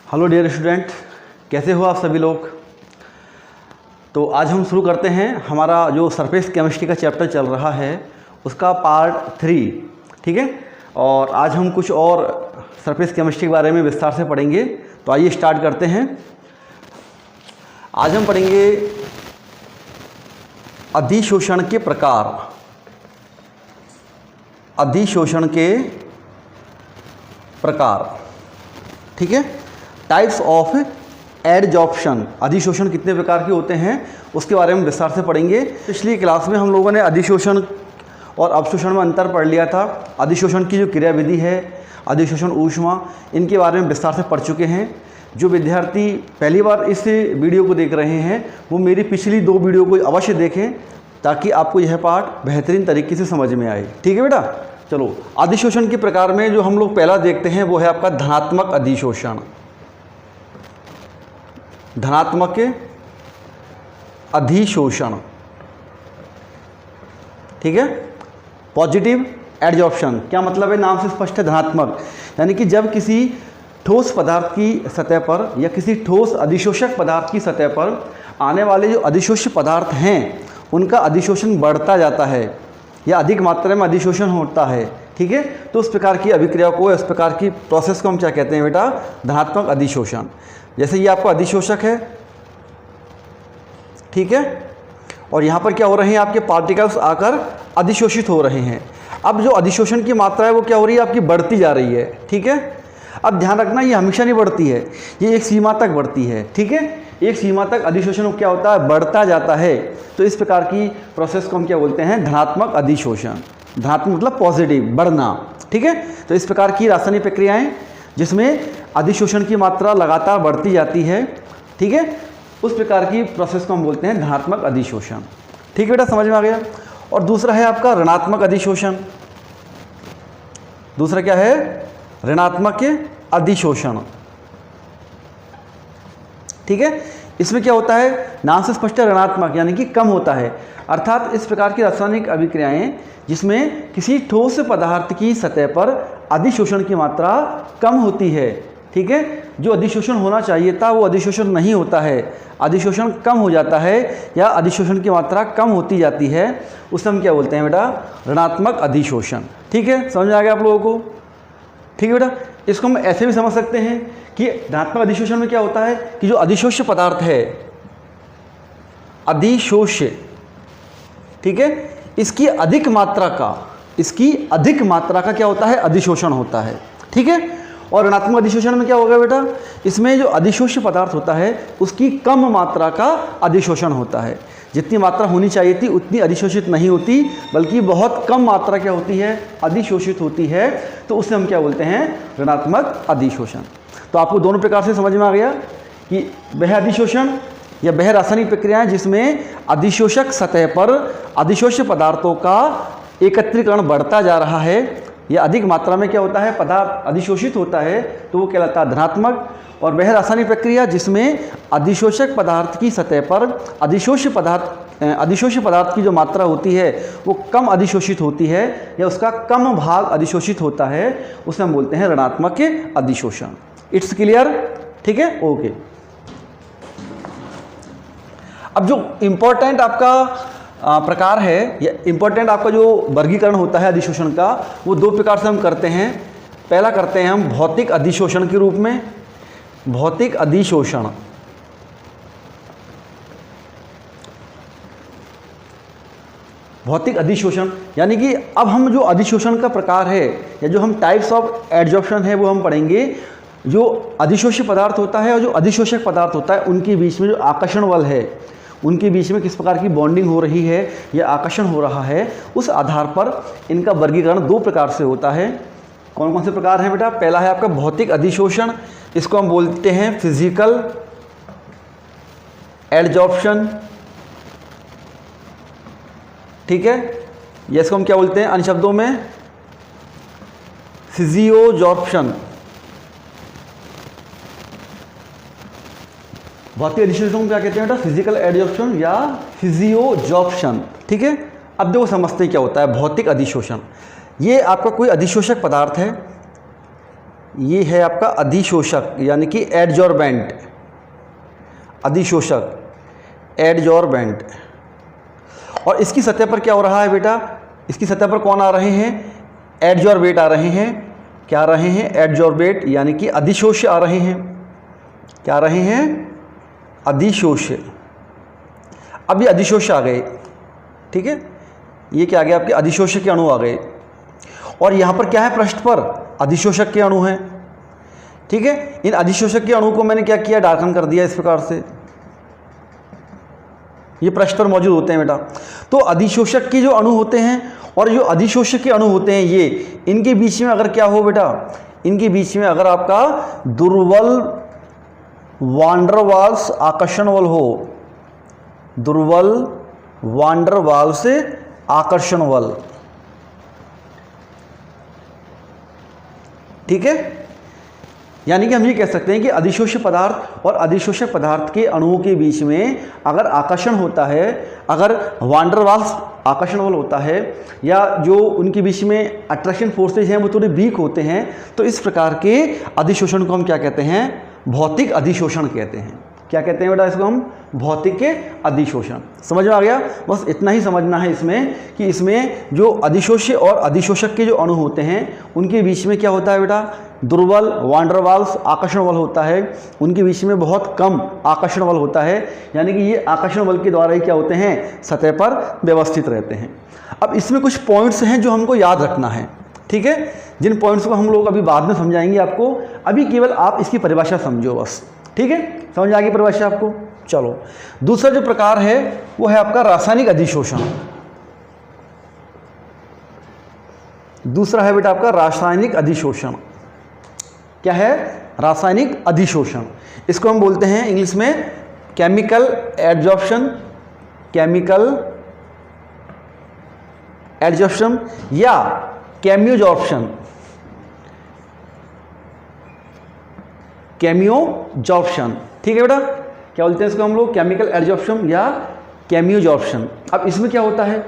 Hello dear student, कैसे हो आप सभी लोग। तो आज हम शुरू करते हैं हमारा जो सरफेस केमिस्ट्री का चैप्टर चल रहा है उसका पार्ट 3, ठीक है। और आज हम कुछ और सरफेस केमिस्ट्री के बारे में विस्तार से पढ़ेंगे। तो आइए स्टार्ट करते हैं। आज हम पढ़ेंगे अधिशोषण के प्रकार। अधिशोषण के प्रकार, ठीक है। टाइप्स ऑफ एडजॉर्प्शन, अधिशोषण कितने प्रकार के होते हैं उसके बारे में विस्तार से पढ़ेंगे। पिछली क्लास में हम लोगों ने अधिशोषण और अवशोषण में अंतर पढ़ लिया था। अधिशोषण की जो क्रियाविधि है, अधिशोषण ऊष्मा, इनके बारे में विस्तार से पढ़ चुके हैं। जो विद्यार्थी पहली बार इस वीडियो को देख रहे हैं वो मेरी पिछली 2 वीडियो को अवश्य देखें ताकि आपको यह पाठ बेहतरीन तरीके से समझ में आए, ठीक है बेटा। चलो, अधिशोषण के प्रकार में जो हम लोग पहला देखते हैं वो है आपका धनात्मक अधिशोषण। धनात्मक अधिशोषण, ठीक है। पॉजिटिव एडजॉर्प्शन, क्या मतलब है, नाम से स्पष्ट है, धनात्मक। यानी कि जब किसी ठोस पदार्थ की सतह पर या किसी ठोस अधिशोषक पदार्थ की सतह पर आने वाले जो अधिशोष्य पदार्थ हैं उनका अधिशोषण बढ़ता जाता है या अधिक मात्रा में अधिशोषण होता है, ठीक है। तो उस प्रकार की अभिक्रिया को, इस प्रकार की प्रोसेस को हम क्या कहते हैं बेटा, धनात्मक अधिशोषण। जैसे ये आपका अधिशोषक है, ठीक है, और यहाँ पर क्या हो रहे हैं, आपके पार्टिकल्स आकर अधिशोषित हो रहे हैं। अब जो अधिशोषण की मात्रा है वो क्या हो रही है, आपकी बढ़ती जा रही है, ठीक है। अब ध्यान रखना, ये हमेशा नहीं बढ़ती है, ये एक सीमा तक बढ़ती है, ठीक है। एक सीमा तक अधिशोषण क्या होता है, बढ़ता जाता है। तो इस प्रकार की प्रोसेस को हम क्या बोलते हैं, धनात्मक अधिशोषण। धनात्मक मतलब पॉजिटिव, बढ़ना, ठीक है। तो इस प्रकार की रासायनिक प्रक्रियाएं जिसमें अधिशोषण की मात्रा लगातार बढ़ती जाती है, ठीक है, उस प्रकार की प्रोसेस को हम बोलते हैं धनात्मक अधिशोषण, ठीक है बेटा, समझ में आ गया। और दूसरा है आपका ऋणात्मक अधिशोषण। दूसरा क्या है, ऋणात्मक अधिशोषण, ठीक है। इसमें क्या होता है, नाम से स्पष्ट है, ऋणात्मक यानी कि कम होता है। अर्थात इस प्रकार की रासायनिक अभिक्रियाएं जिसमें किसी ठोस पदार्थ की सतह पर अधिशोषण की मात्रा कम होती है, ठीक है। जो अधिशोषण होना चाहिए था वो अधिशोषण नहीं होता है, अधिशोषण कम हो जाता है या अधिशोषण की मात्रा कम होती जाती है, उसे हम क्या बोलते हैं बेटा, ऋणात्मक अधिशोषण, ठीक है। समझ में आ गया आप लोगों को, ठीक है बेटा। इसको हम ऐसे भी समझ सकते हैं कि धनात्मक अधिशोषण में क्या होता है कि जो अधिशोष्य पदार्थ है, अधिशोष्य, ठीक है, इसकी अधिक मात्रा का क्या होता है, अधिशोषण होता है, ठीक है। और ऋणात्मक अधिशोषण में क्या होगा बेटा, इसमें जो अधिशोष्य पदार्थ होता है उसकी कम मात्रा का अधिशोषण होता है। जितनी मात्रा होनी चाहिए थी उतनी अधिशोषित नहीं होती, बल्कि बहुत कम मात्रा क्या होती है, अधिशोषित होती है। तो उसे हम क्या बोलते हैं, ऋणात्मक अधिशोषण। तो आपको दोनों प्रकार से समझ में आ गया कि वह अधिशोषण या वह रासायनिक प्रक्रियाएं जिसमें अधिशोषक सतह पर अधिशोष्य पदार्थों का एकत्रीकरण बढ़ता जा रहा है या अधिक मात्रा में क्या होता है, पदार्थ अधिशोषित होता है, तो वो कहलाता है धनात्मक। और वह रासायनिक प्रक्रिया जिसमें अधिशोषक पदार्थ की सतह पर अधिशोष्य पदार्थ की जो मात्रा होती है वो कम अधिशोषित होती है या उसका कम भाग अधिशोषित होता है, उसे हम बोलते हैं ऋणात्मक अधिशोषण। इट्स क्लियर, ठीक है, ओके। अब जो इम्पोर्टेंट आपका प्रकार है या इम्पोर्टेंट आपका जो वर्गीकरण होता है अधिशोषण का, वो 2 प्रकार से हम करते हैं। पहला करते हैं हम भौतिक अधिशोषण के रूप में। भौतिक अधिशोषण, भौतिक अधिशोषण यानी कि अब हम जो अधिशोषण का प्रकार है या जो हम टाइप्स ऑफ एडजॉर्प्शन है वो हम पढ़ेंगे। जो अधिशोष्य पदार्थ होता है और जो अधिशोषक पदार्थ होता है उनके बीच में जो आकर्षण बल है, उनके बीच में किस प्रकार की बॉन्डिंग हो रही है या आकर्षण हो रहा है, उस आधार पर इनका वर्गीकरण 2 प्रकार से होता है। कौन कौन से प्रकार हैं बेटा, पहला है आपका भौतिक अधिशोषण, इसको हम बोलते हैं फिजिकल एडजॉर्प्शन, ठीक है। या इसको हम क्या बोलते हैं अन्य शब्दों में, फिजियोजॉर्प्शन। भौतिक अधिशोषण को क्या कहते हैं बेटा, फिजिकल एडजॉर्प्शन या फिजियोजॉर्प्शन, ठीक है। अब देखो समझते हैं क्या होता है भौतिक अधिशोषण। ये आपका कोई अधिशोषक पदार्थ है, ये है आपका अधिशोषक यानी कि एडजॉर्बेंट, अधिशोषक एडजॉर्बेंट। और इसकी सतह पर क्या हो रहा है बेटा, इसकी सतह पर कौन आ रहे हैं, एडजॉर्बेट आ रहे हैं। क्या आ रहे हैं, एडजॉर्बेट यानी कि अधिशोष्य आ रहे हैं। क्या आ रहे हैं, अधिशोष्य। अब ये अधिशोष्य आ गए, ठीक है, ये क्या आ गया आपके अधिशोष्य के अणु आ गए। और यहाँ पर क्या है, पृष्ठ पर अधिशोषक के अणु हैं, ठीक है। इन अधिशोषक के अणु को मैंने क्या किया, डार्कन कर दिया इस प्रकार से, ये पृष्ठ पर मौजूद होते हैं बेटा। तो अधिशोषक के जो अणु होते हैं और जो अधिशोषक के अणु होते हैं, ये इनके बीच में अगर क्या हो बेटा, इनके बीच में अगर आपका दुर्बल वांडर वाल्स आकर्षण बल हो, दुर्बल वांडर वाल्स आकर्षण बल, ठीक है। यानी कि हम ये कह सकते हैं कि अधिशोष्य पदार्थ और अधिशोषक पदार्थ के अणुओं के बीच में अगर आकर्षण होता है, अगर वांडर वाल्स आकर्षण बल होता है, या जो उनके बीच में अट्रैक्शन फोर्सेज हैं वो थोड़े वीक होते हैं, तो इस प्रकार के अधिशोषण को हम क्या कहते हैं, भौतिक अधिशोषण कहते हैं। क्या कहते हैं बेटा इसको हम, भौतिक अधिशोषण। समझ में आ गया, बस इतना ही समझना है इसमें कि इसमें जो अधिशोष्य और अधिशोषक के जो अणु होते हैं उनके बीच में क्या होता है बेटा, दुर्बल वांडर वाल्स आकर्षण बल होता है, उनके बीच में बहुत कम आकर्षण बल होता है। यानी कि ये आकर्षण बल के द्वारा ही क्या होते हैं, सतह पर व्यवस्थित रहते हैं। अब इसमें कुछ पॉइंट्स हैं जो हमको याद रखना है, ठीक है, जिन पॉइंट्स को हम लोग अभी बाद में समझाएंगे आपको, अभी केवल आप इसकी परिभाषा समझो बस, ठीक है। समझ आ गई परिभाषा आपको। चलो, दूसरा जो प्रकार है वो है आपका रासायनिक अधिशोषण। दूसरा है बेटा आपका रासायनिक अधिशोषण। क्या है, रासायनिक अधिशोषण। इसको हम बोलते हैं इंग्लिश में केमिकल एडजॉर्प्शन, केमिकल एडजॉर्प्शन या केमियोजॉर्प्शन, केमियोजॉर्प्शन, ठीक है बेटा। क्या बोलते हैं इसको हम लोग, केमिकल एडजॉर्प्शन या केमियोजॉर्प्शन। अब इसमें क्या होता है,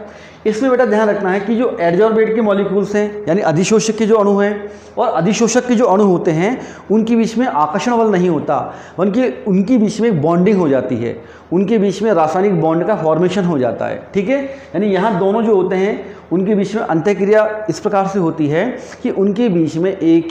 इसमें बेटा ध्यान रखना है कि जो एडजॉर्बेट के मॉलिक्यूल्स हैं यानी अधिशोषक के जो अणु हैं और अधिशोषक के जो अणु होते हैं उनके बीच में आकर्षण बल नहीं होता, उनके बीच में एक बॉन्डिंग हो जाती है, उनके बीच में रासायनिक बॉन्ड का फॉर्मेशन हो जाता है, ठीक है। यानी यहाँ दोनों जो होते हैं उनके बीच में अंतःक्रिया इस प्रकार से होती है कि उनके बीच में एक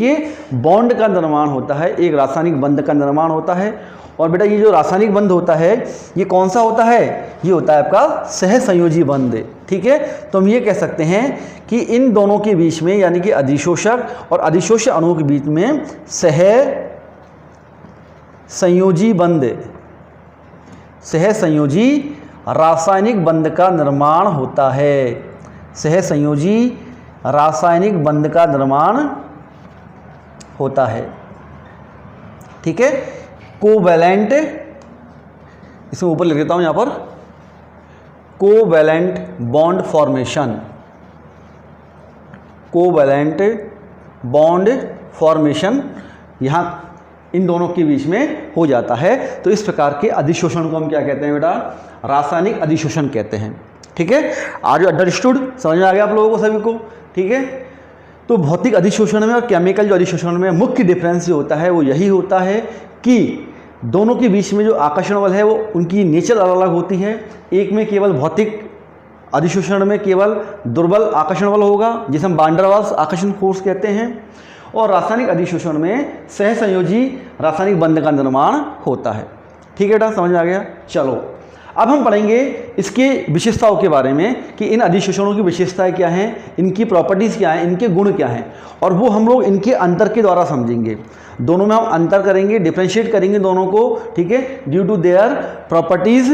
बॉन्ड का निर्माण होता है, एक रासायनिक बंध का निर्माण होता है। और बेटा ये जो रासायनिक बंध होता है ये कौन सा होता है, ये होता है आपका सहसंयोजी बंध, ठीक है। तो हम ये कह सकते हैं कि इन दोनों के बीच में यानी कि अधिशोषक और अधिशोष्य अणुओं के बीच में सहसंयोजी बंध, सहसंयोजी रासायनिक बंध का निर्माण होता है, सहसंयोजी रासायनिक बंध का निर्माण होता है, ठीक है। कोवैलेंट, इसमें ऊपर लिख देता हूं यहां पर, covalent bond formation, covalent bond formation यहां इन दोनों के बीच में हो जाता है। तो इस प्रकार के अधिशोषण को हम क्या कहते हैं बेटा, रासायनिक अधिशोषण कहते हैं, ठीक है। आर यू अंडरस्टूड, समझ में आ गया आप लोगों को सभी को, ठीक है। तो भौतिक अधिशोषण में और केमिकल जो अधिशोषण में मुख्य डिफरेंस जो होता है वो यही होता है कि दोनों के बीच में जो आकर्षण बल है वो उनकी नेचर अलग अलग होती है। एक में केवल भौतिक अधिशोषण में केवल दुर्बल आकर्षण बल होगा जिसे हम वांडर वाल्स आकर्षण फोर्स कहते हैं, और रासायनिक अधिशोषण में सहसंयोजी रासायनिक बंध का निर्माण होता है, ठीक है बेटा, समझ में आ गया। चलो अब हम पढ़ेंगे इसके विशेषताओं के बारे में कि इन अधिशोषणों की विशेषताएं क्या हैं, इनकी प्रॉपर्टीज़ क्या हैं, इनके गुण क्या हैं, और वो हम लोग इनके अंतर के द्वारा समझेंगे। दोनों में हम अंतर करेंगे, डिफ्रेंशिएट करेंगे दोनों को, ठीक है, ड्यू टू देयर प्रॉपर्टीज़।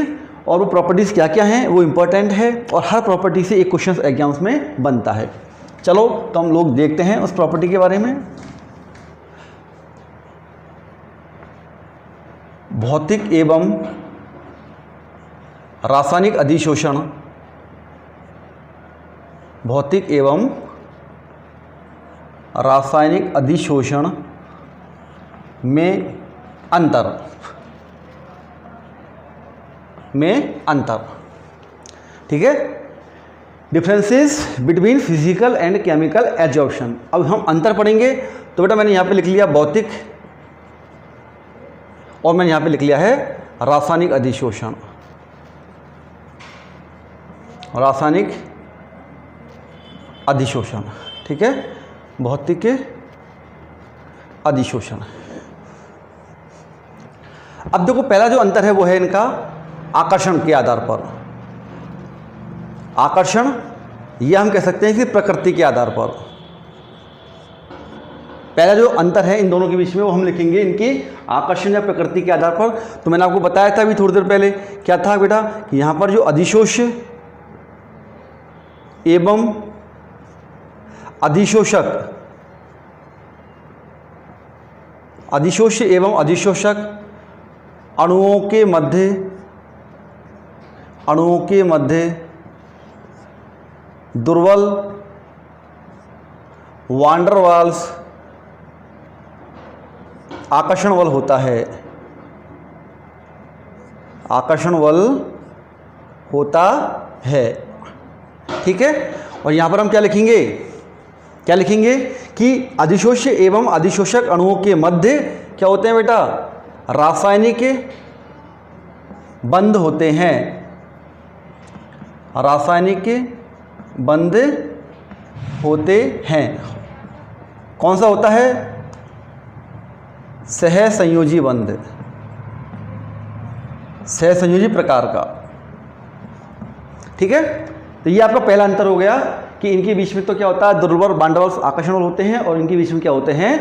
और वो प्रॉपर्टीज़ क्या क्या हैं वो इम्पोर्टेंट है और हर प्रॉपर्टी से एक क्वेश्चन एग्जाम्स में बनता है। चलो तो हम लोग देखते हैं उस प्रॉपर्टी के बारे में। भौतिक एवं रासायनिक अधिशोषण, भौतिक एवं रासायनिक अधिशोषण में अंतर, ठीक है। Differences between physical and chemical absorption. अब हम अंतर पढ़ेंगे तो बेटा मैंने यहाँ पे लिख लिया भौतिक और मैंने यहाँ पे लिख लिया है रासायनिक अधिशोषण। रासायनिक अधिशोषण, ठीक है, भौतिक अधिशोषण। अब देखो पहला जो अंतर है वो है इनका आकर्षण के आधार पर। आकर्षण या हम कह सकते हैं कि प्रकृति के आधार पर। पहला जो अंतर है इन दोनों के बीच में वो हम लिखेंगे इनकी आकर्षण या प्रकृति के आधार पर। तो मैंने आपको बताया था अभी थोड़ी देर पहले, क्या था बेटा कि यहाँ पर जो अधिशोष एवं अधिशोषक, अधिशोष एवं अधिशोषक अणुओं के मध्य दुर्बल वांडर वाल्स आकर्षण बल होता है। आकर्षण बल होता है, ठीक है। और यहाँ पर हम क्या लिखेंगे, क्या लिखेंगे कि अधिशोष्य एवं अधिशोषक अणुओं के मध्य क्या होते हैं बेटा, रासायनिक बंध होते हैं। रासायनिक बंध होते हैं। कौन सा होता है, सहसंयोजी बंध, सहसंयोजी प्रकार का, ठीक है। तो ये आपका पहला अंतर हो गया कि इनके बीच में तो क्या होता है, दुर्बल वांडरवाल्स आकर्षण बल होते हैं और इनके बीच में क्या होते हैं,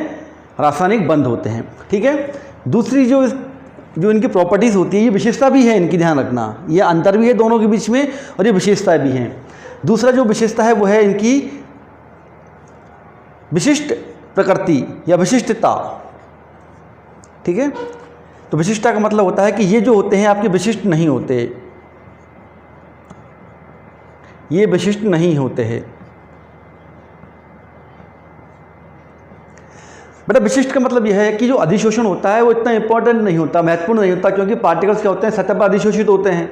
रासायनिक बंध होते हैं, ठीक है। दूसरी जो इनकी प्रॉपर्टीज़ होती है, ये विशेषता भी है इनकी, ध्यान रखना, ये अंतर भी है दोनों के बीच में और ये विशेषता भी हैं। दूसरा जो विशेषता है वो है इनकी विशिष्ट प्रकृति या विशिष्टता, ठीक है। तो विशिष्टता का मतलब होता है कि ये जो होते हैं आपके विशिष्ट नहीं होते, ये विशिष्ट नहीं होते हैं। बेटा विशिष्ट का मतलब यह है कि जो अधिशोषण होता है वो इतना इंपॉर्टेंट नहीं होता, महत्वपूर्ण नहीं होता, क्योंकि पार्टिकल्स क्या होते हैं, सतह पर अधिशोषित होते हैं।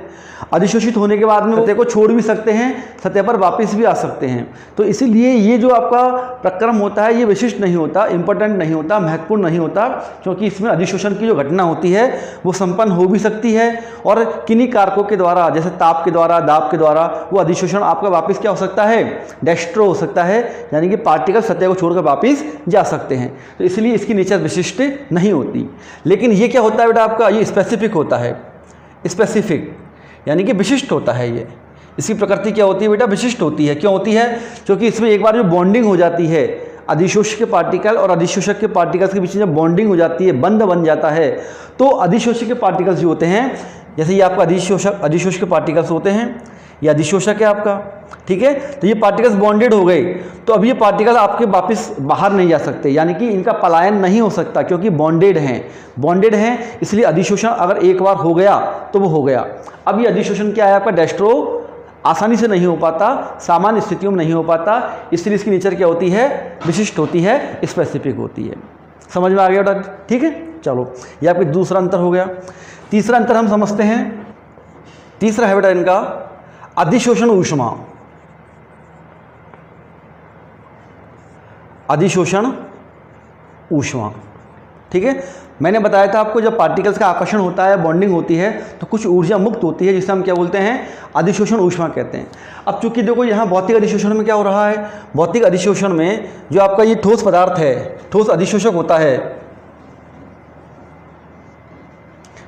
अधिशोषित होने के बाद में सतह को छोड़ भी सकते हैं, सतह पर वापस भी आ सकते हैं। तो इसीलिए ये जो आपका प्रक्रम होता है ये विशिष्ट नहीं होता, इंपॉर्टेंट नहीं होता, महत्वपूर्ण नहीं होता, क्योंकि इसमें अधिशोषण की जो घटना होती है वो संपन्न हो भी सकती है और किन्हीं कारकों के द्वारा, जैसे ताप के द्वारा, दाब के द्वारा, वो अधिशोषण आपका वापस क्या हो सकता है, डेस्ट्रो हो सकता है, यानी कि पार्टिकल सतह को छोड़कर वापस जा सकते हैं। तो इसलिए इसकी नेचर विशिष्ट नहीं होती। लेकिन ये क्या होता है बेटा आपका, ये स्पेसिफिक होता है, स्पेसिफिक यानी कि विशिष्ट होता है। ये इसकी प्रकृति क्या होती है बेटा, विशिष्ट होती है। क्यों होती है, क्योंकि इसमें एक बार जो बॉन्डिंग हो जाती है अधिशोष के पार्टिकल और अधिशोषक के पार्टिकल्स के बीच में जब बॉन्डिंग हो जाती है, बंध बन जाता है, तो अधिशोषक के पार्टिकल्स जो होते हैं, जैसे ये आपका अधिशोष के पार्टिकल्स होते हैं, ये अधिशोषक है आपका, ठीक है। तो ये पार्टिकल्स बॉन्डेड हो गए, तो अब ये पार्टिकल आपके वापस बाहर नहीं जा सकते, यानी कि इनका पलायन नहीं हो सकता, क्योंकि बॉन्डेड हैं, इसलिए अधिशोषण अगर एक बार हो गया तो वो हो गया। अब ये अधिशोषण क्या है आपका, डेस्ट्रो आसानी से नहीं हो पाता, सामान्य स्थितियों में नहीं हो पाता, इसलिए इसकी नेचर क्या होती है, विशिष्ट होती है, स्पेसिफिक होती है। समझ में आ गया बेटा, ठीक है। चलो ये आपका दूसरा अंतर हो गया। तीसरा अंतर हम समझते हैं। तीसरा है बेटा इनका अधिशोषण ऊष्मा। अधिशोषण ऊष्मा, ठीक है। मैंने बताया था आपको, जब पार्टिकल्स का आकर्षण होता है, बॉन्डिंग होती है, तो कुछ ऊर्जा मुक्त होती है, जिसे हम क्या बोलते हैं, अधिशोषण ऊष्मा कहते हैं। अब चूंकि देखो यहाँ भौतिक अधिशोषण में क्या हो रहा है, भौतिक अधिशोषण में जो आपका ये ठोस पदार्थ है, ठोस अधिशोषक होता है,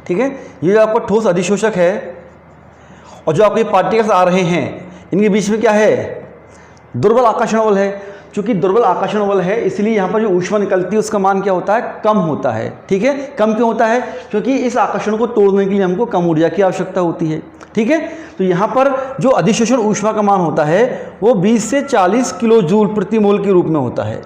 ठीक है। ये जो आपका ठोस अधिशोषक है और जो आपके पार्टिकल्स आ रहे हैं, इनके बीच में क्या है, दुर्बल आकर्षण बल है। चूंकि दुर्बल आकर्षण बल है, इसलिए यहाँ पर जो ऊष्मा निकलती है उसका मान क्या होता है, कम होता है, ठीक है। कम क्यों होता है, क्योंकि इस आकर्षण को तोड़ने के लिए हमको कम ऊर्जा की आवश्यकता होती है, ठीक है। तो यहाँ पर जो अधिशोषण ऊष्मा का मान होता है वो 20 से 40 किलो जूल प्रति मोल के रूप में होता है।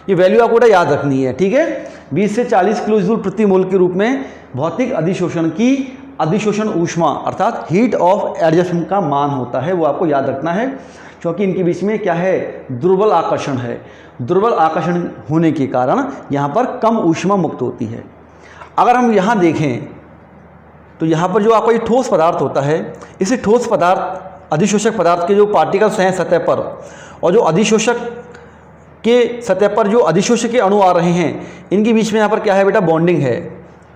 ये वैल्यू आपको याद रखनी है, ठीक है। 20 से 40 किलो जूल प्रति मोल के रूप में भौतिक अधिशोषण की अधिशोषण ऊष्मा अर्थात हीट ऑफ एडजस्टमेंट का मान होता है, वो आपको याद रखना है, क्योंकि इनके बीच में क्या है, दुर्बल आकर्षण है। दुर्बल आकर्षण होने के कारण यहाँ पर कम ऊष्मा मुक्त होती है। अगर हम यहाँ देखें तो यहाँ पर जो आपका ये ठोस पदार्थ होता है, इसे ठोस पदार्थ, अधिशोषक पदार्थ के जो पार्टिकल्स हैं सतह पर, और जो अधिशोषक के सतह पर जो अधिशोषक के अणु आ रहे हैं, इनके बीच में यहाँ पर क्या है बेटा, बॉन्डिंग है।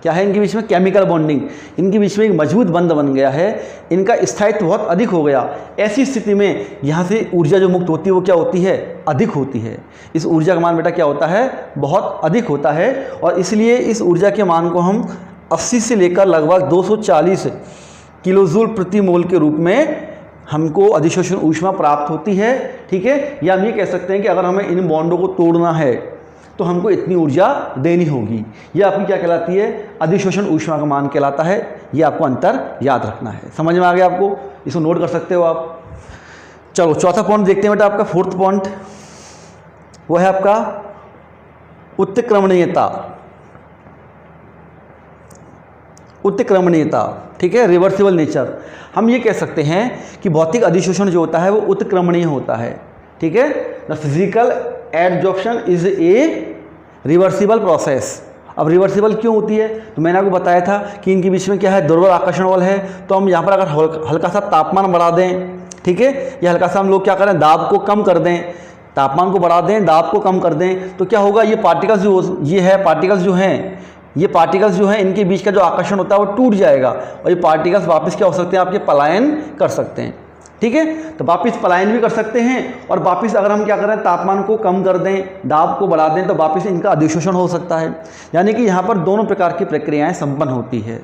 क्या है इनके बीच में? Chemical bonding. इनके बीच में एक मजबूत बंध बन गया है, इनका स्थायित्व बहुत अधिक हो गया। ऐसी स्थिति में यहाँ से ऊर्जा जो मुक्त होती है वो क्या होती है? अधिक होती है। इस ऊर्जा का मान बेटा क्या होता है? बहुत अधिक होता है। और इसलिए इस ऊर्जा के मान को हम 80 से लेकर लगभग 240 किलोजूल प्रति मोल के रूप में हमको अधिशोषण ऊष्मा प्राप्त होती है। ठीक है, या हम ये कह सकते हैं कि अगर हमें इन बॉन्डों को तोड़ना है तो हमको इतनी ऊर्जा देनी होगी। ये आपकी क्या कहलाती है? अधिशोषण ऊष्मा का मान कहलाता है। ये आपको अंतर याद रखना है। समझ में आ गया आपको? इसको नोट कर सकते हो आप। चलो चौथा पॉइंट देखते हैं बेटा, आपका फोर्थ पॉइंट वो है आपका उत्क्रमणीयता। उत्क्रमणीयता, ठीक है, रिवर्सिबल नेचर। हम ये कह सकते हैं कि भौतिक अधिशोषण जो होता है वो उत्क्रमणीय होता है। ठीक है, the physical adsorption is a reversible process. अब रिवर्सिबल क्यों होती है? तो मैंने आपको बताया था कि इनके बीच में क्या है? दुर्बल आकर्षण बल है। तो हम यहाँ पर अगर हल्का सा तापमान बढ़ा दें, ठीक है, या हल्का सा हम लोग क्या करें, दाब को कम कर दें, तापमान को बढ़ा दें, दाब को कम कर दें, तो क्या होगा? ये पार्टिकल्स जो ये है, पार्टिकल्स जो हैं, ये पार्टिकल्स जो हैं, इनके बीच का जो आकर्षण होता है वो टूट जाएगा और ये पार्टिकल्स वापस क्या हो सकते हैं? आपके पलायन कर सकते हैं। ठीक है, तो वापस पलायन भी कर सकते हैं और वापस अगर हम क्या करें, तापमान को कम कर दें, दाब को बढ़ा दें, तो वापस इनका अधिशोषण हो सकता है। यानी कि यहाँ पर दोनों प्रकार की प्रक्रियाएं संपन्न होती है।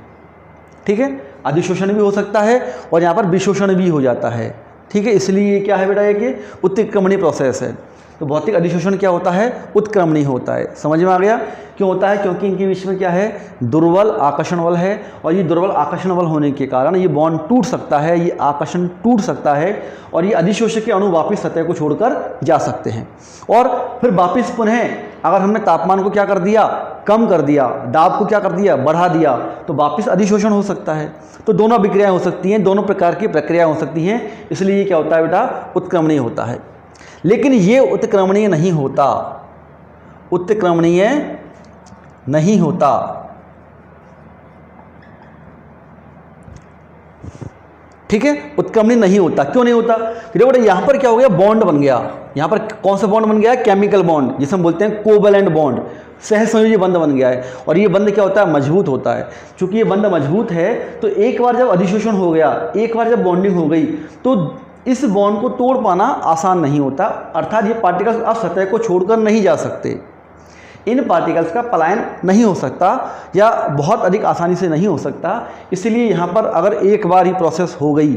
ठीक है, अधिशोषण भी हो सकता है और यहाँ पर विशोषण भी हो जाता है। ठीक है, इसलिए ये क्या है बेटा, ये उत्क्रमणीय प्रोसेस है। तो भौतिक अधिशोषण क्या होता है? उत्क्रमणीय होता है। समझ में आ गया? क्यों होता है? क्योंकि इनके बीच में क्या है? दुर्बल आकर्षण बल है और ये दुर्बल आकर्षण बल होने के कारण ये बॉन्ड टूट सकता है, ये आकर्षण टूट सकता है और ये अधिशोषक के अणु वापस सतह को छोड़कर जा सकते हैं। और फिर वापस पुनः अगर हमने तापमान को क्या कर दिया? कम कर दिया, दाब को क्या कर दिया? बढ़ा दिया, तो वापस अधिशोषण हो सकता है। तो दोनों अभिक्रियाएं हो सकती हैं, दोनों प्रकार की प्रक्रियाएं हो सकती हैं। इसलिए ये क्या होता है बेटा? उत्क्रमणीय होता है। लेकिन ये उत्क्रमणीय नहीं होता, उत्क्रमणीय नहीं होता। ठीक है, उत्क्रमणीय नहीं होता। क्यों नहीं होता? देखो बेटा, यहां पर क्या हो गया? बॉन्ड बन गया। यहां पर कौन सा बॉन्ड बन गया? केमिकल बॉन्ड, जिसे हम बोलते हैं कोवैलेंट बॉन्ड, सहसंयोजी बंध बन गया है। और ये बंध क्या होता है? मजबूत होता है। चूंकि ये बंध मजबूत है तो एक बार जब अधिशोषण हो गया, एक बार जब बॉन्डिंग हो गई, तो इस बॉन्ड को तोड़ पाना आसान नहीं होता। अर्थात ये पार्टिकल्स अब सतह को छोड़कर नहीं जा सकते, इन पार्टिकल्स का पलायन नहीं हो सकता या बहुत अधिक आसानी से नहीं हो सकता। इसलिए यहाँ पर अगर एक बार ही प्रोसेस हो गई,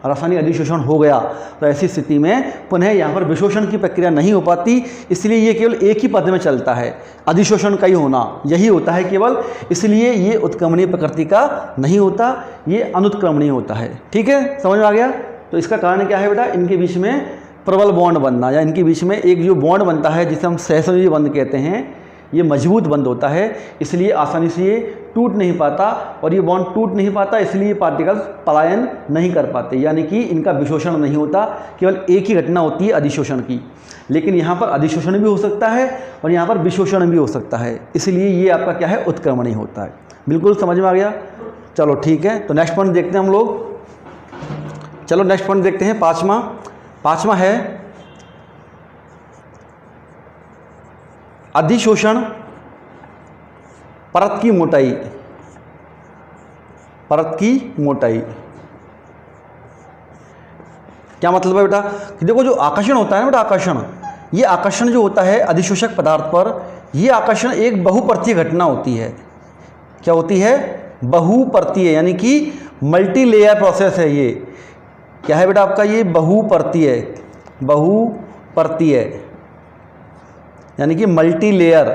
रासायनिक अधिशोषण हो गया, तो ऐसी स्थिति में पुनः यहाँ पर विशोषण की प्रक्रिया नहीं हो पाती। इसलिए ये केवल एक ही पद में चलता है, अधिशोषण का ही होना यही होता है केवल। इसलिए ये उत्क्रमणीय प्रकृति का नहीं होता, ये अनुत्क्रमणीय होता है। ठीक है, समझ में आ गया? तो इसका कारण क्या है बेटा? इनके बीच में प्रबल बॉन्ड बनना, या इनके बीच में एक जो बॉन्ड बनता है जिसे हम सहसंयोजी बंध कहते हैं, ये मजबूत बंध होता है। इसलिए आसानी से ये टूट नहीं पाता और ये बॉन्ड टूट नहीं पाता, इसलिए पार्टिकल्स पलायन नहीं कर पाते, यानी कि इनका विशोषण नहीं होता। केवल एक ही घटना होती है अधिशोषण की। लेकिन यहाँ पर अधिशोषण भी हो सकता है और यहाँ पर विशोषण भी हो सकता है। इसलिए ये आपका क्या है? उत्क्रमणीय होता है। बिल्कुल समझ में आ गया? चलो ठीक है, तो नेक्स्ट पॉइंट देखते हैं हम लोग। चलो नेक्स्ट पॉइंट देखते हैं, पांचवा है अधिशोषण परत की मोटाई। परत की मोटाई क्या मतलब है बेटा? कि देखो, जो आकर्षण होता है ना बेटा, आकर्षण, ये आकर्षण जो होता है अधिशोषक पदार्थ पर, ये आकर्षण एक बहुपर्तीय घटना होती है। क्या होती है? बहुपर्तीय, यानी कि मल्टी लेयर प्रोसेस है। ये क्या है बेटा आपका? ये बहुपर्तीय, बहुपर्तीय यानी कि मल्टी लेयर।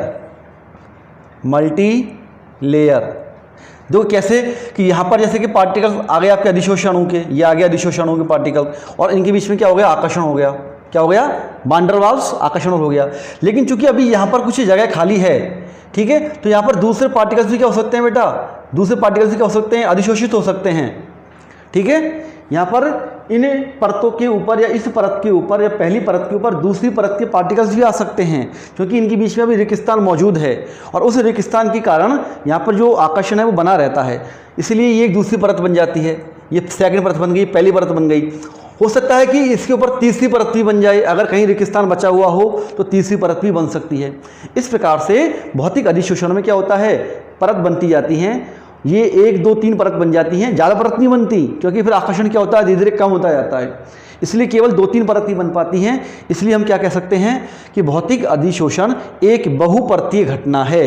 देखो कैसे कि यहाँ पर जैसे कि पार्टिकल्स आ गए आपके अधिशोषण अणु के, ये आ गया अधिशोषण अणु के पार्टिकल, और इनके बीच में क्या हो गया? आकर्षण हो गया। क्या हो गया? वान डेर वाल्स आकर्षण हो गया। लेकिन चूंकि अभी यहाँ पर कुछ जगह खाली है, ठीक है, तो यहाँ पर दूसरे पार्टिकल्स भी क्या हो सकते हैं बेटा? दूसरे पार्टिकल्स भी क्या हो सकते हैं? अधिशोषित हो सकते हैं। ठीक है, यहाँ पर इन परतों के ऊपर या इस परत के ऊपर या पहली परत के ऊपर दूसरी परत के पार्टिकल्स भी आ सकते हैं, क्योंकि इनके बीच में अभी रेगिस्तान मौजूद है और उस रेगिस्तान के कारण यहाँ पर जो आकर्षण है वो बना रहता है। इसलिए ये एक दूसरी परत बन जाती है। ये सेकंड परत बन गई, पहली परत बन गई। हो सकता है कि इसके ऊपर तीसरी परत भी बन जाए, अगर कहीं रेगिस्तान बचा हुआ हो तो तीसरी परत भी बन सकती है। इस प्रकार से भौतिक अधिशोषण में क्या होता है, परत बनती जाती हैं, ये 1 2 3 परत बन जाती हैं, ज़्यादा परत नहीं बनती, क्योंकि फिर आकर्षण क्या होता है, धीरे धीरे कम होता जाता है, इसलिए केवल 2-3 परत ही बन पाती हैं। इसलिए हम क्या कह सकते हैं कि भौतिक अधिशोषण एक बहुपरतीय घटना है,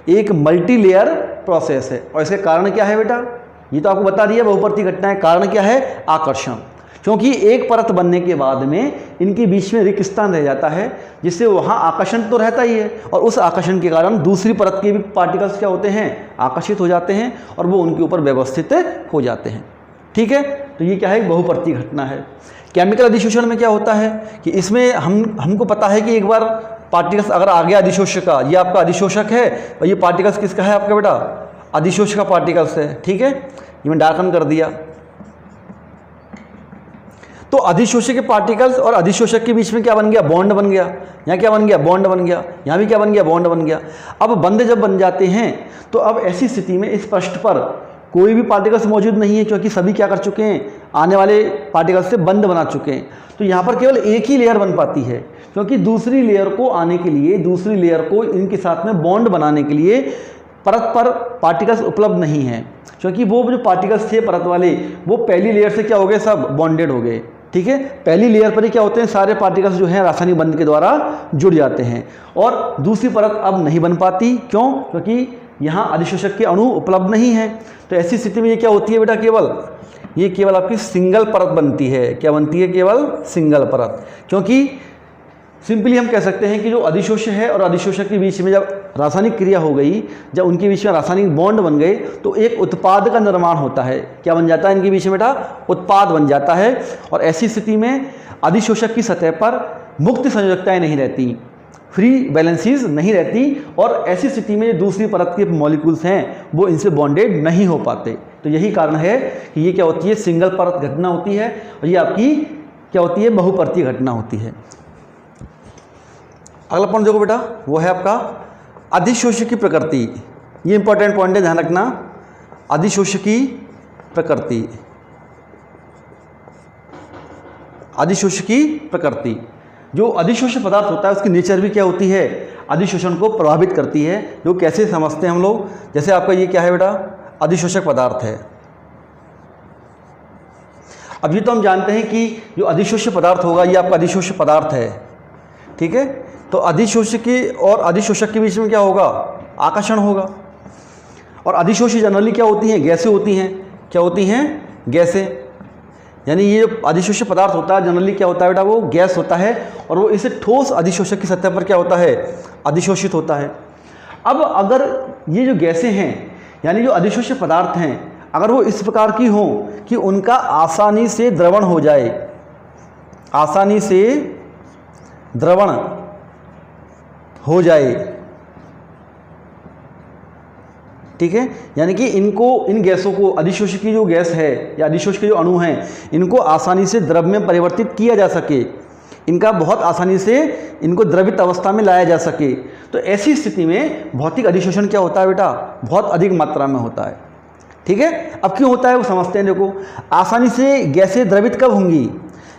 एक मल्टी लेयर प्रोसेस है। और इसके कारण क्या है बेटा, ये तो आपको बता दिया बहुपरतीय घटना है। कारण क्या है, आकर्षण, क्योंकि एक परत बनने के बाद में इनके बीच में रिक्त स्थान रह जाता है, जिससे वहाँ आकर्षण तो रहता ही है, और उस आकर्षण के कारण दूसरी परत के भी पार्टिकल्स क्या होते हैं, आकर्षित हो जाते हैं और वो उनके ऊपर व्यवस्थित हो जाते हैं। ठीक है, तो ये क्या है, एक बहुपरतीय घटना है। केमिकल अधिशोषण में क्या होता है कि इसमें हमको पता है कि एक बार पार्टिकल्स अगर आ गया अधिशोषक का, ये आपका अधिशोषक है और ये पार्टिकल्स किसका है, आपका बेटा अधिशोषक का पार्टिकल्स है। ठीक है, ये मैं डार्कन कर दिया। तो अधिशोषक के पार्टिकल्स और अधिशोषक के बीच में क्या बन गया, बॉन्ड बन गया। यहाँ क्या बन गया, बॉन्ड बन गया। यहाँ भी क्या बन गया, बॉन्ड बन गया। अब बंध जब बन जाते हैं तो अब ऐसी स्थिति में इस पृष्ठ पर कोई भी पार्टिकल्स मौजूद नहीं है, क्योंकि सभी क्या कर चुके हैं, आने वाले पार्टिकल्स से बंध बना चुके हैं। तो यहाँ पर केवल एक ही लेयर बन पाती है, क्योंकि दूसरी लेयर को आने के लिए, दूसरी लेयर को इनके साथ में बॉन्ड बनाने के लिए परत पर पार्टिकल्स उपलब्ध नहीं हैं, क्योंकि वो जो पार्टिकल्स थे परत वाले, वो पहली लेयर से क्या हो गए, सब बॉन्डेड हो गए। ठीक है, पहली लेयर पर ही क्या होते हैं, सारे पार्टिकल्स जो हैं रासायनिक बंध के द्वारा जुड़ जाते हैं, और दूसरी परत अब नहीं बन पाती। क्यों, क्योंकि यहाँ अधिशोषक के अणु उपलब्ध नहीं है। तो ऐसी स्थिति में ये क्या होती है बेटा, ये केवल आपकी सिंगल परत बनती है। क्या बनती है, केवल सिंगल परत। क्योंकि सिंपली हम कह सकते हैं कि जो अधिशोषक है और अधिशोषक के बीच में जब रासायनिक क्रिया हो गई, जब उनके बीच में रासायनिक बॉन्ड बन गए, तो एक उत्पाद का निर्माण होता है। क्या बन जाता है इनके बीच में बेटा, उत्पाद बन जाता है। और ऐसी स्थिति में अधिशोषक की सतह पर मुक्त संयोजकताएं नहीं रहती, फ्री बैलेंसीज नहीं रहती, और ऐसी स्थिति में जो दूसरी परत के मॉलिक्यूल्स हैं वो इनसे बॉन्डेड नहीं हो पाते। तो यही कारण है कि ये क्या होती है, सिंगल परत घटना होती है, और ये आपकी क्या होती है, बहुपरतीय घटना होती है। अगला पॉइंट देखो बेटा, वो है आपका अधिशोषक की प्रकृति। ये इंपॉर्टेंट पॉइंट है, ध्यान रखना। अधिशोषक की प्रकृति, अधिशोषक की प्रकृति, जो अधिशोषक पदार्थ होता है उसकी नेचर भी क्या होती है, अधिशोषण को प्रभावित करती है। जो कैसे समझते हैं हम लोग, जैसे आपका ये क्या है बेटा, अधिशोषक पदार्थ है। अब ये तो हम जानते हैं कि जो अधिशोषक पदार्थ होगा ये आपका अधिशोषक पदार्थ है। ठीक है, तो अधिशोषक और अधिशोषक के बीच में क्या होगा, आकर्षण होगा। और अधिशोषी जनरली क्या होती हैं, गैसें होती हैं। क्या होती हैं, गैसें। यानी ये जो अधिशोषक पदार्थ होता है जनरली क्या होता है बेटा, वो गैस होता है, और वो इसे ठोस अधिशोषक की सतह पर क्या होता है, अधिशोषित होता है। अब अगर ये जो गैसें हैं, यानी जो अधिशोषक पदार्थ हैं, अगर वो इस प्रकार की हों कि उनका आसानी से द्रवण हो जाए, आसानी से द्रवण हो जाए, ठीक है, यानी कि इन गैसों को, अधिशोषक की जो गैस है या अधिशोषक के जो अणु हैं, इनको आसानी से द्रव में परिवर्तित किया जा सके, इनका बहुत आसानी से इनको द्रवित अवस्था में लाया जा सके, तो ऐसी स्थिति में भौतिक अधिशोषण क्या होता है बेटा, बहुत अधिक मात्रा में होता है। ठीक है, अब क्यों होता है वो समझते हैं। देखो, आसानी से गैसें द्रवित कब होंगी,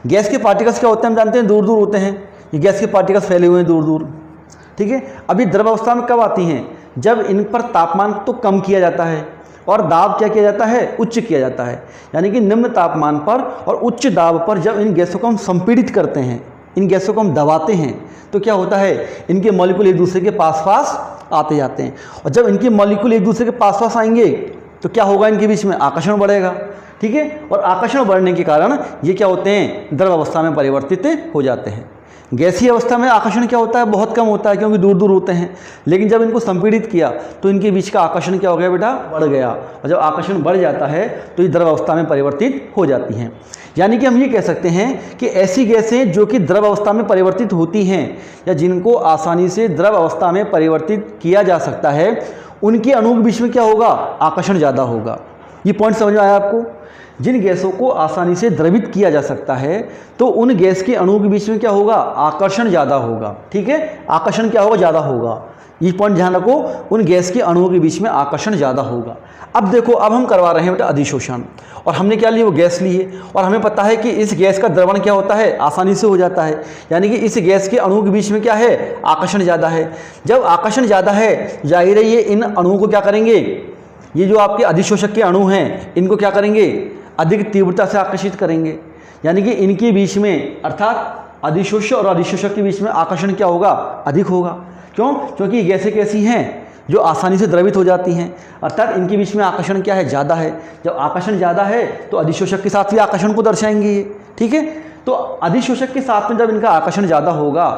गैस के पार्टिकल्स क्या होते हैं हम जानते हैं, दूर दूर होते हैं। ये गैस के पार्टिकल्स फैले हुए हैं दूर दूर। ठीक है, अभी द्रव अवस्था में कब आती हैं, जब इन पर तापमान तो कम किया जाता है और दाब क्या किया जाता है, उच्च किया जाता है। यानी कि निम्न तापमान पर और उच्च दाब पर जब इन गैसों को हम संपीड़ित करते हैं, इन गैसों को हम दबाते हैं, तो क्या होता है, इनके मॉलिक्यूल एक दूसरे के पास पास आते जाते हैं। और जब इनके मॉलिक्यूल एक दूसरे के पास पास आएंगे तो क्या होगा, इनके बीच में आकर्षण बढ़ेगा। ठीक है, और आकर्षण बढ़ने के कारण ये क्या होते हैं, द्रव अवस्था में परिवर्तित हो जाते हैं। गैसीय अवस्था में आकर्षण क्या होता है, बहुत कम होता है, क्योंकि दूर दूर होते हैं। लेकिन जब इनको संपीड़ित किया तो इनके बीच का आकर्षण क्या हो गया बेटा, बढ़ गया। और जब आकर्षण बढ़ जाता है तो ये द्रव अवस्था में परिवर्तित हो जाती हैं। यानी कि हम ये कह सकते हैं कि ऐसी गैसें जो कि द्रव अवस्था में परिवर्तित होती हैं या जिनको आसानी से द्रव अवस्था में परिवर्तित किया जा सकता है, उनके अणु के बीच में क्या होगा, आकर्षण ज़्यादा होगा। ये पॉइंट समझ में आया आपको। जिन गैसों को आसानी से द्रवित किया जा सकता है तो उन गैस के अणुओं के बीच में क्या होगा, आकर्षण ज़्यादा होगा। ठीक है, आकर्षण क्या होगा, ज़्यादा होगा। ये पॉइंट ध्यान रखो, उन गैस के अणुओं के बीच में आकर्षण ज़्यादा होगा। अब देखो, अब हम करवा रहे हैं बेटा अधिशोषण, और हमने क्या ली, वो गैस ली है, और हमें पता है कि इस गैस का द्रवण क्या होता है, आसानी से हो जाता है। यानी कि इस गैस के अणुओं के बीच में क्या है, आकर्षण ज़्यादा है। जब आकर्षण ज़्यादा है, जाहिर है ये इन अणुओं को क्या करेंगे, ये जो आपके अधिशोषक के अणु हैं, इनको क्या करेंगे, अधिक तीव्रता से आकर्षित करेंगे। यानी कि इनके बीच में, अर्थात अधिशोष्य और अधिशोषक के बीच में आकर्षण क्या होगा, अधिक होगा। क्यों? क्योंकि गैसें कैसी हैं, जो आसानी से द्रवित हो जाती हैं, अर्थात इनके बीच में आकर्षण क्या है, ज़्यादा है। जब आकर्षण ज़्यादा है तो अधिशोषक के साथ भी आकर्षण को दर्शाएंगे ये, ठीक है। तो अधिशोषक के साथ में जब इनका आकर्षण ज़्यादा होगा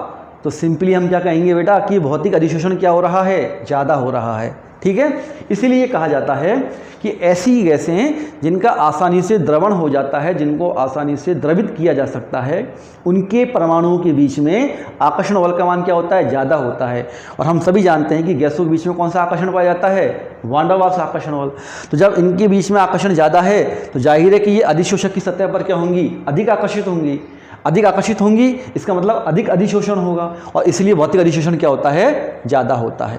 तो सिंपली हम क्या कहेंगे बेटा कि भौतिक अधिशोषण क्या हो रहा है, ज़्यादा हो रहा है, ठीक है। इसीलिए कहा जाता है कि ऐसी गैसें जिनका आसानी से द्रवण हो जाता है, जिनको आसानी से द्रवित किया जा सकता है, उनके परमाणुओं के बीच में आकर्षण बल का मान क्या होता है, ज़्यादा होता है। और हम सभी जानते हैं कि गैसों के बीच में कौन सा आकर्षण पाया जाता है, वान डर वाल्स आकर्षण बल। तो जब इनके बीच में आकर्षण ज़्यादा है तो जाहिर है कि ये अधिशोषक की सतह पर क्या होंगी, अधिक आकर्षित होंगी। अधिक आकर्षित होंगी, इसका मतलब अधिक अधिशोषण होगा, और इसलिए भौतिक अधिशोषण क्या होता है, ज़्यादा होता है।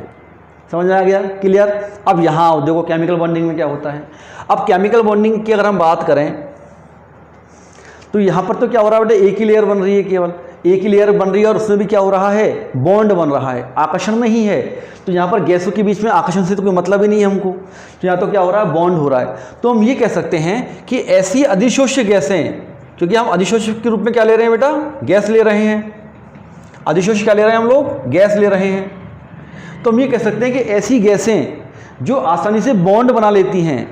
समझ में आ गया, क्लियर। अब यहाँ देखो केमिकल बॉन्डिंग में क्या होता है। अब केमिकल बॉन्डिंग की अगर हम बात करें तो यहाँ पर तो क्या हो रहा है बेटा, एक ही लेयर बन रही है, केवल एक ही लेयर बन रही है, और उसमें भी क्या हो रहा है, बॉन्ड बन रहा है, आकर्षण नहीं है। तो यहाँ पर गैसों के बीच में आकर्षण से तो कोई मतलब ही नहीं है हमको, तो यहाँ तो क्या हो रहा है, बॉन्ड हो रहा है। तो हम ये कह सकते हैं कि ऐसी अधिशोष्य गैसें, क्योंकि हम अधिशोष्य के रूप में क्या ले रहे हैं बेटा, गैस ले रहे हैं। अधिशोष्य क्या ले रहे हैं हम लोग, गैस ले रहे हैं। तो हम ये कह सकते हैं कि ऐसी गैसें जो आसानी से बॉन्ड बना लेती हैं,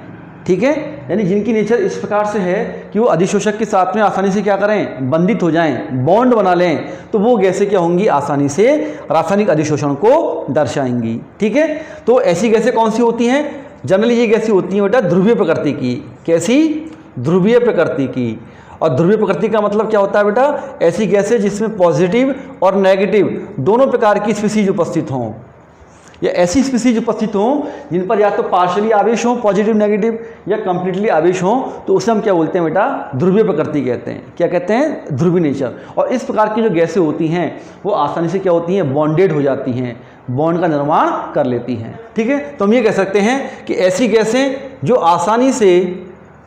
ठीक है, यानी जिनकी नेचर इस प्रकार से है कि वो अधिशोषक के साथ में आसानी से क्या करें, बंधित हो जाएं, बॉन्ड बना लें, तो वो गैसें क्या होंगी, आसानी से रासायनिक अधिशोषण को दर्शाएंगी, ठीक है। तो ऐसी गैसें कौन सी होती हैं, जनरली ये गैसें होती हैं बेटा ध्रुवीय प्रकृति की। कैसी, ध्रुवीय प्रकृति की। और ध्रुवीय प्रकृति का मतलब क्या होता है बेटा, ऐसी गैसें जिसमें पॉजिटिव और नेगेटिव दोनों प्रकार की स्पीसीज उपस्थित हों, या ऐसी स्पीसीज उपस्थित हों जिन पर या तो पार्शली आवेश हों, पॉजिटिव नेगेटिव, या कंप्लीटली आवेश हों, तो उसे हम क्या बोलते हैं बेटा, ध्रुवीय प्रकृति कहते हैं। क्या कहते हैं, ध्रुवीय नेचर। और इस प्रकार की जो गैसें होती हैं वो आसानी से क्या होती हैं, बॉन्डेड हो जाती हैं, बॉन्ड का निर्माण कर लेती हैं, ठीक है। तो हम ये कह सकते हैं कि ऐसी गैसें जो आसानी से,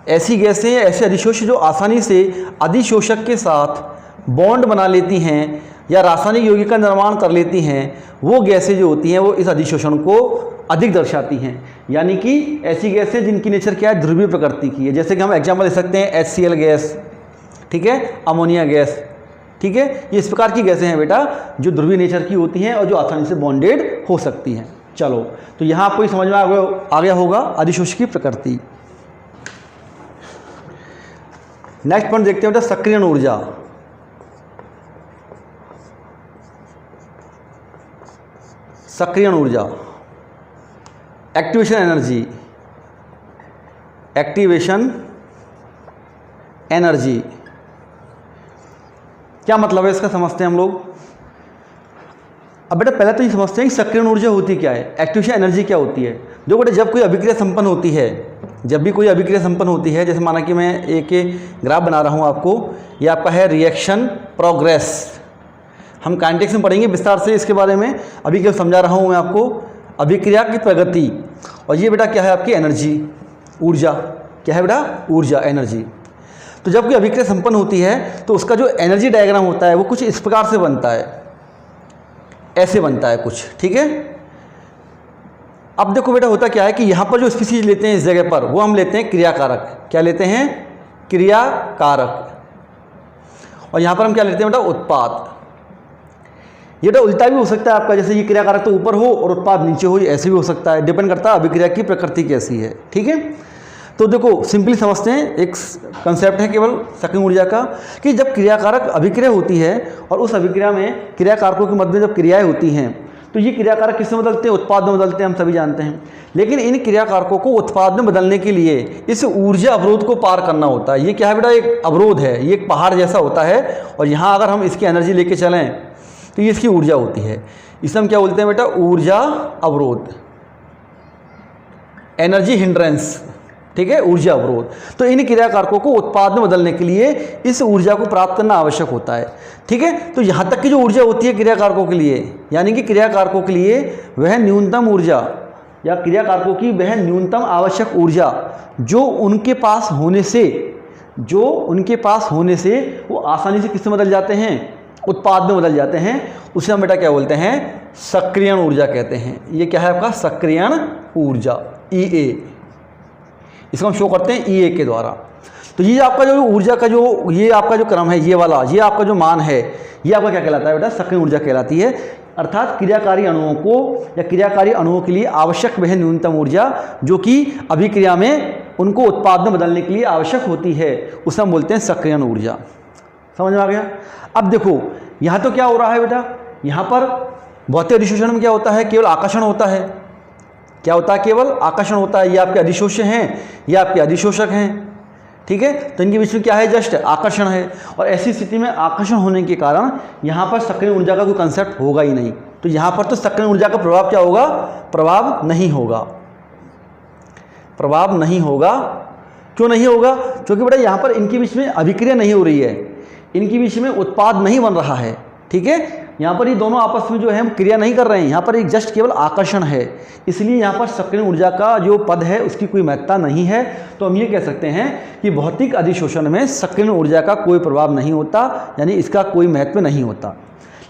ऐसी गैसें ऐसे अधिशोष्य जो आसानी से अधिशोषक के साथ बॉन्ड बना लेती हैं या रासायनिक यौगिक का निर्माण कर लेती हैं, वो गैसें जो होती हैं वो इस अधिशोषण को अधिक दर्शाती हैं। यानी कि ऐसी गैसें जिनकी नेचर क्या है, ध्रुवीय प्रकृति की है। जैसे कि हम एग्जाम्पल ले सकते हैं HCl गैस, ठीक है, अमोनिया गैस, ठीक है। ये इस प्रकार की गैसें हैं बेटा जो ध्रुवीय नेचर की होती हैं और जो आसानी से बॉन्डेड हो सकती हैं। चलो, तो यहाँ आपको समझ में आ गया होगा अधिशोषक की प्रकृति। नेक्स्ट पॉइंट देखते हैं बेटा, सक्रियण ऊर्जा। सक्रियण ऊर्जा, एक्टिवेशन एनर्जी, एक्टिवेशन एनर्जी क्या मतलब है इसका, समझते हैं हम लोग। अब बेटा पहले तो ये समझते हैं कि सक्रियण ऊर्जा होती क्या है, एक्टिवेशन एनर्जी क्या होती है। जो बेटा जब कोई अभिक्रिया संपन्न होती है, जब भी कोई अभिक्रिया संपन्न होती है, जैसे माना कि मैं एक ग्राफ बना रहा हूँ आपको, ये आपका है रिएक्शन प्रोग्रेस। हम काइनेटिक्स में पढ़ेंगे विस्तार से इसके बारे में, अभी क्या समझा रहा हूँ मैं आपको, अभिक्रिया की प्रगति। और ये बेटा क्या है, आपकी एनर्जी, ऊर्जा। क्या है बेटा, ऊर्जा, एनर्जी। तो जब कोई अभिक्रिया संपन्न होती है तो उसका जो एनर्जी डायग्राम होता है वो कुछ इस प्रकार से बनता है, ऐसे बनता है कुछ, ठीक है। अब देखो बेटा होता क्या है कि यहाँ पर जो स्पीसीज लेते हैं इस जगह पर, वो हम लेते हैं क्रियाकारक। क्या लेते हैं, क्रियाकारक। और यहाँ पर हम क्या लेते हैं बेटा, उत्पाद। ये तो उल्टा भी हो सकता है आपका, जैसे ये क्रियाकारक तो ऊपर हो और उत्पाद नीचे हो, ऐसे भी हो सकता है, डिपेंड करता है अभिक्रिया की प्रकृति कैसी है, ठीक है। तो देखो सिंपली समझते हैं, एक कंसेप्ट है केवल सक्रियण ऊर्जा का, कि जब क्रियाकारक अभिक्रिया होती है और उस अभिक्रिया में क्रियाकारकों के मध्य में जब क्रियाएं होती हैं तो ये क्रियाकारक किसमें बदलते हैं, उत्पाद में बदलते हैं, हम सभी जानते हैं। लेकिन इन क्रियाकारकों को उत्पाद में बदलने के लिए इस ऊर्जा अवरोध को पार करना होता है। ये क्या है बेटा, एक अवरोध है, ये एक पहाड़ जैसा होता है, और यहाँ अगर हम इसकी एनर्जी लेके चलें तो ये इसकी ऊर्जा होती है। इसे हम क्या बोलते हैं बेटा, ऊर्जा अवरोध, एनर्जी हिंड्रेंस, ठीक है, ऊर्जा अवरोध। तो इन क्रियाकारकों को उत्पाद में बदलने के लिए इस ऊर्जा को प्राप्त करना आवश्यक होता है, ठीक है। तो यहाँ तक की जो ऊर्जा होती है क्रियाकारकों के लिए, यानी कि क्रियाकारकों के लिए वह न्यूनतम ऊर्जा या क्रिया कारकों की वह न्यूनतम आवश्यक ऊर्जा जो उनके पास होने से वो आसानी से किसमें बदल जाते हैं, उत्पाद में बदल जाते हैं, उसे हम बेटा क्या बोलते हैं, सक्रियण ऊर्जा कहते हैं। ये क्या है आपका, सक्रियण ऊर्जा, EA। इसको हम शो करते हैं EA के द्वारा। तो ये आपका जो ऊर्जा का जो ये आपका जो क्रम है, ये वाला, ये आपका जो मान है, ये आपका क्या कहलाता है बेटा, सक्रियण ऊर्जा कहलाती है। अर्थात क्रियाकारी अणुओं को या क्रियाकारी अणुओं के लिए आवश्यक वह न्यूनतम ऊर्जा जो कि अभिक्रिया में उनको उत्पाद में बदलने के लिए आवश्यक होती है, उसे हम बोलते हैं सक्रियण ऊर्जा। समझ में आ गया। अब देखो यहाँ तो क्या हो रहा है बेटा, यहाँ पर भौतिक अधिशोषण में क्या होता है, केवल आकर्षण होता है। क्या होता है, केवल आकर्षण होता है। ये आपके अधिशोष्य हैं, ये आपके अधिशोषक हैं, ठीक है। तो इनके बीच में क्या है, जस्ट आकर्षण है। और ऐसी स्थिति में आकर्षण होने के कारण यहाँ पर सक्रियण ऊर्जा का कोई कंसेप्ट होगा ही नहीं। तो यहाँ पर तो सक्रियण ऊर्जा का प्रभाव क्या होगा, प्रभाव नहीं होगा, प्रभाव नहीं होगा। क्यों नहीं होगा, क्योंकि बेटा यहाँ पर इनके बीच में अभिक्रिया नहीं हो रही है, इनके बीच में उत्पाद नहीं बन रहा है, ठीक है। यहाँ पर ये दोनों आपस में जो है हम क्रिया नहीं कर रहे हैं, यहाँ पर एक जस्ट केवल आकर्षण है, इसलिए यहाँ पर सक्रियण ऊर्जा का जो पद है उसकी कोई महत्ता नहीं है। तो हम ये कह सकते हैं कि भौतिक अधिशोषण में सक्रियण ऊर्जा का कोई प्रभाव नहीं होता, यानी इसका कोई महत्व नहीं होता।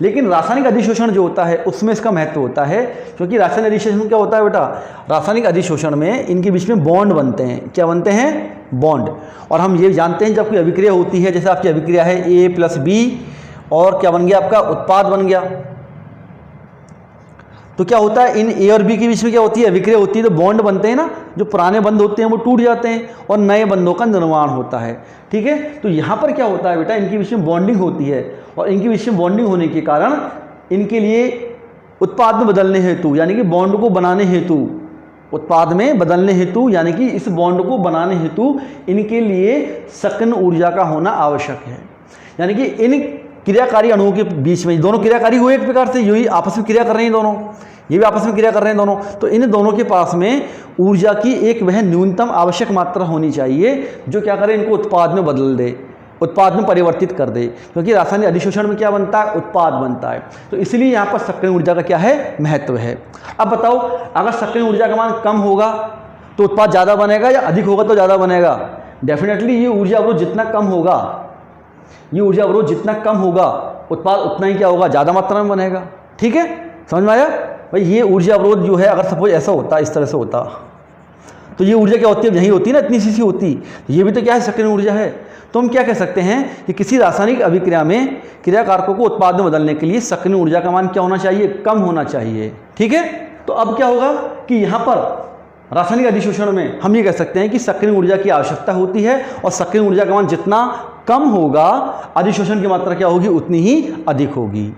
लेकिन रासायनिक अधिशोषण जो होता है उसमें इसका महत्व होता है, क्योंकि रासायनिक अधिशोषण में क्या होता है बेटा, रासायनिक अधिशोषण में इनके बीच में बॉन्ड बनते हैं। क्या बनते हैं, बॉन्ड। और हम ये जानते हैं जब कोई अभिक्रिया होती है, जैसे आपकी अभिक्रिया है A+B और क्या बन गया आपका, उत्पाद बन गया। तो क्या होता है, इन A और B के बीच में क्या होती है, अभिक्रिया होती है, तो बॉन्ड बनते हैं ना, जो पुराने बंध होते हैं वो टूट जाते हैं और नए बंधों का निर्माण होता है, ठीक है। तो यहाँ पर क्या होता है बेटा, इनके बीच में बॉन्डिंग होती है और इनके बीच में बॉन्डिंग होने के कारण इनके लिए उत्पाद में बदलने हेतु, यानी कि बॉन्ड को बनाने हेतु, उत्पाद में बदलने हेतु, यानी कि इस बॉन्ड को बनाने हेतु इनके लिए सक्रियण ऊर्जा का होना आवश्यक है। यानी कि इन क्रियाकारी अणुओं के बीच में, दोनों क्रियाकारी हुए एक प्रकार से, यही आपस में क्रिया कर रहे हैं दोनों, ये भी आपस में क्रिया कर रहे हैं दोनों। तो इन दोनों के पास में ऊर्जा की एक वह न्यूनतम आवश्यक मात्रा होनी चाहिए जो क्या करे, इनको उत्पाद में बदल दे, उत्पाद में परिवर्तित कर दे। क्योंकि रासायनिक अधिशोषण में क्या बनता है, उत्पाद बनता है। तो इसलिए यहाँ पर सक्रियण ऊर्जा का क्या है, महत्व है। अब बताओ, अगर सक्रियण ऊर्जा का मान कम होगा तो उत्पाद ज़्यादा बनेगा या अधिक होगा तो ज़्यादा बनेगा? डेफिनेटली ये ऊर्जा अवरोध जितना कम होगा, ये ऊर्जा अवरोध जितना कम होगा, उत्पाद उतना ही क्या होगा, ज़्यादा मात्रा में बनेगा। ठीक है, समझ में आया भाई। ये ऊर्जा अवरोध जो है, अगर सपोज ऐसा होता, इस तरह से होता, तो ये ऊर्जा क्या होती है, यही होती है ना, इतनी सी होती। ये भी तो क्या है, सक्रियण ऊर्जा है। तो हम क्या कह सकते हैं कि किसी रासायनिक अभिक्रिया में क्रिया कारकों को उत्पाद में बदलने के लिए सक्रियण ऊर्जा का मान क्या होना चाहिए, कम होना चाहिए। ठीक है, तो अब क्या होगा कि यहाँ पर रासायनिक अधिशोषण में हम ये कह सकते हैं कि सक्रियण ऊर्जा की आवश्यकता होती है, और सक्रियण ऊर्जा का मान जितना कम होगा, अधिशोषण की मात्रा क्या होगी, उतनी ही अधिक होगी।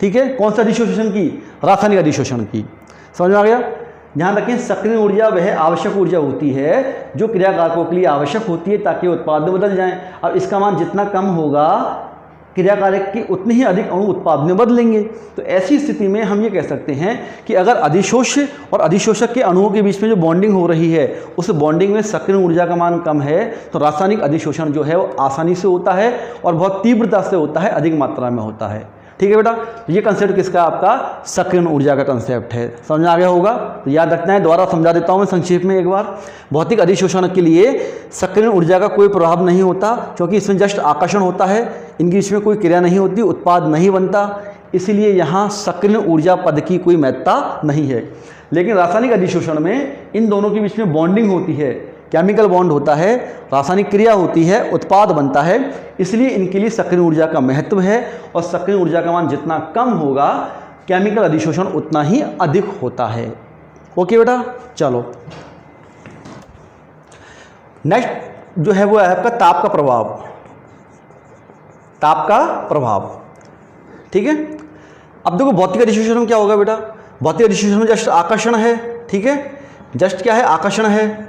ठीक है, कौन सा अधिशोषण की, रासायनिक अधिशोषण की। समझ में आ गया। ध्यान रखें, सक्रियण ऊर्जा वह आवश्यक ऊर्जा होती है जो क्रिया कारकों के लिए आवश्यक होती है ताकि उत्पाद में बदल जाएं। अब इसका मान जितना कम होगा, क्रिया कारक की उतनी ही अधिक अणु उत्पाद में बदलेंगे। तो ऐसी स्थिति में हम ये कह सकते हैं कि अगर अधिशोष्य और अधिशोषक के अणुओं के बीच में जो बॉन्डिंग हो रही है, उस बॉन्डिंग में सक्रियण ऊर्जा का मान कम है, तो रासायनिक अधिशोषण जो है वो आसानी से होता है और बहुत तीव्रता से होता है, अधिक मात्रा में होता है। ठीक है बेटा, तो ये कंसेप्ट किसका, आपका सक्रियण ऊर्जा का कंसेप्ट है। समझ में आ गया होगा, तो याद रखना है। दोबारा समझा देता हूँ मैं संक्षेप में एक बार। भौतिक अधिशोषण के लिए सक्रियण ऊर्जा का कोई प्रभाव नहीं होता, क्योंकि इसमें जस्ट आकर्षण होता है, इनके बीच में कोई क्रिया नहीं होती, उत्पाद नहीं बनता, इसलिए यहाँ सक्रियण ऊर्जा पद की कोई महत्ता नहीं है। लेकिन रासायनिक अधिशोषण में इन दोनों के बीच में बॉन्डिंग होती है, केमिकल बॉन्ड होता है, रासायनिक क्रिया होती है, उत्पाद बनता है, इसलिए इनके लिए सक्रियण ऊर्जा का महत्व है। और सक्रियण ऊर्जा का मान जितना कम होगा, केमिकल अधिशोषण उतना ही अधिक होता है। ओके बेटा, चलो नेक्स्ट जो है वो है आपका ताप का प्रभाव। ताप का प्रभाव, ठीक है। अब देखो भौतिक अधिशोषण में क्या होगा बेटा, भौतिक अधिशोषण में जस्ट आकर्षण है। ठीक है, जस्ट क्या है, आकर्षण है,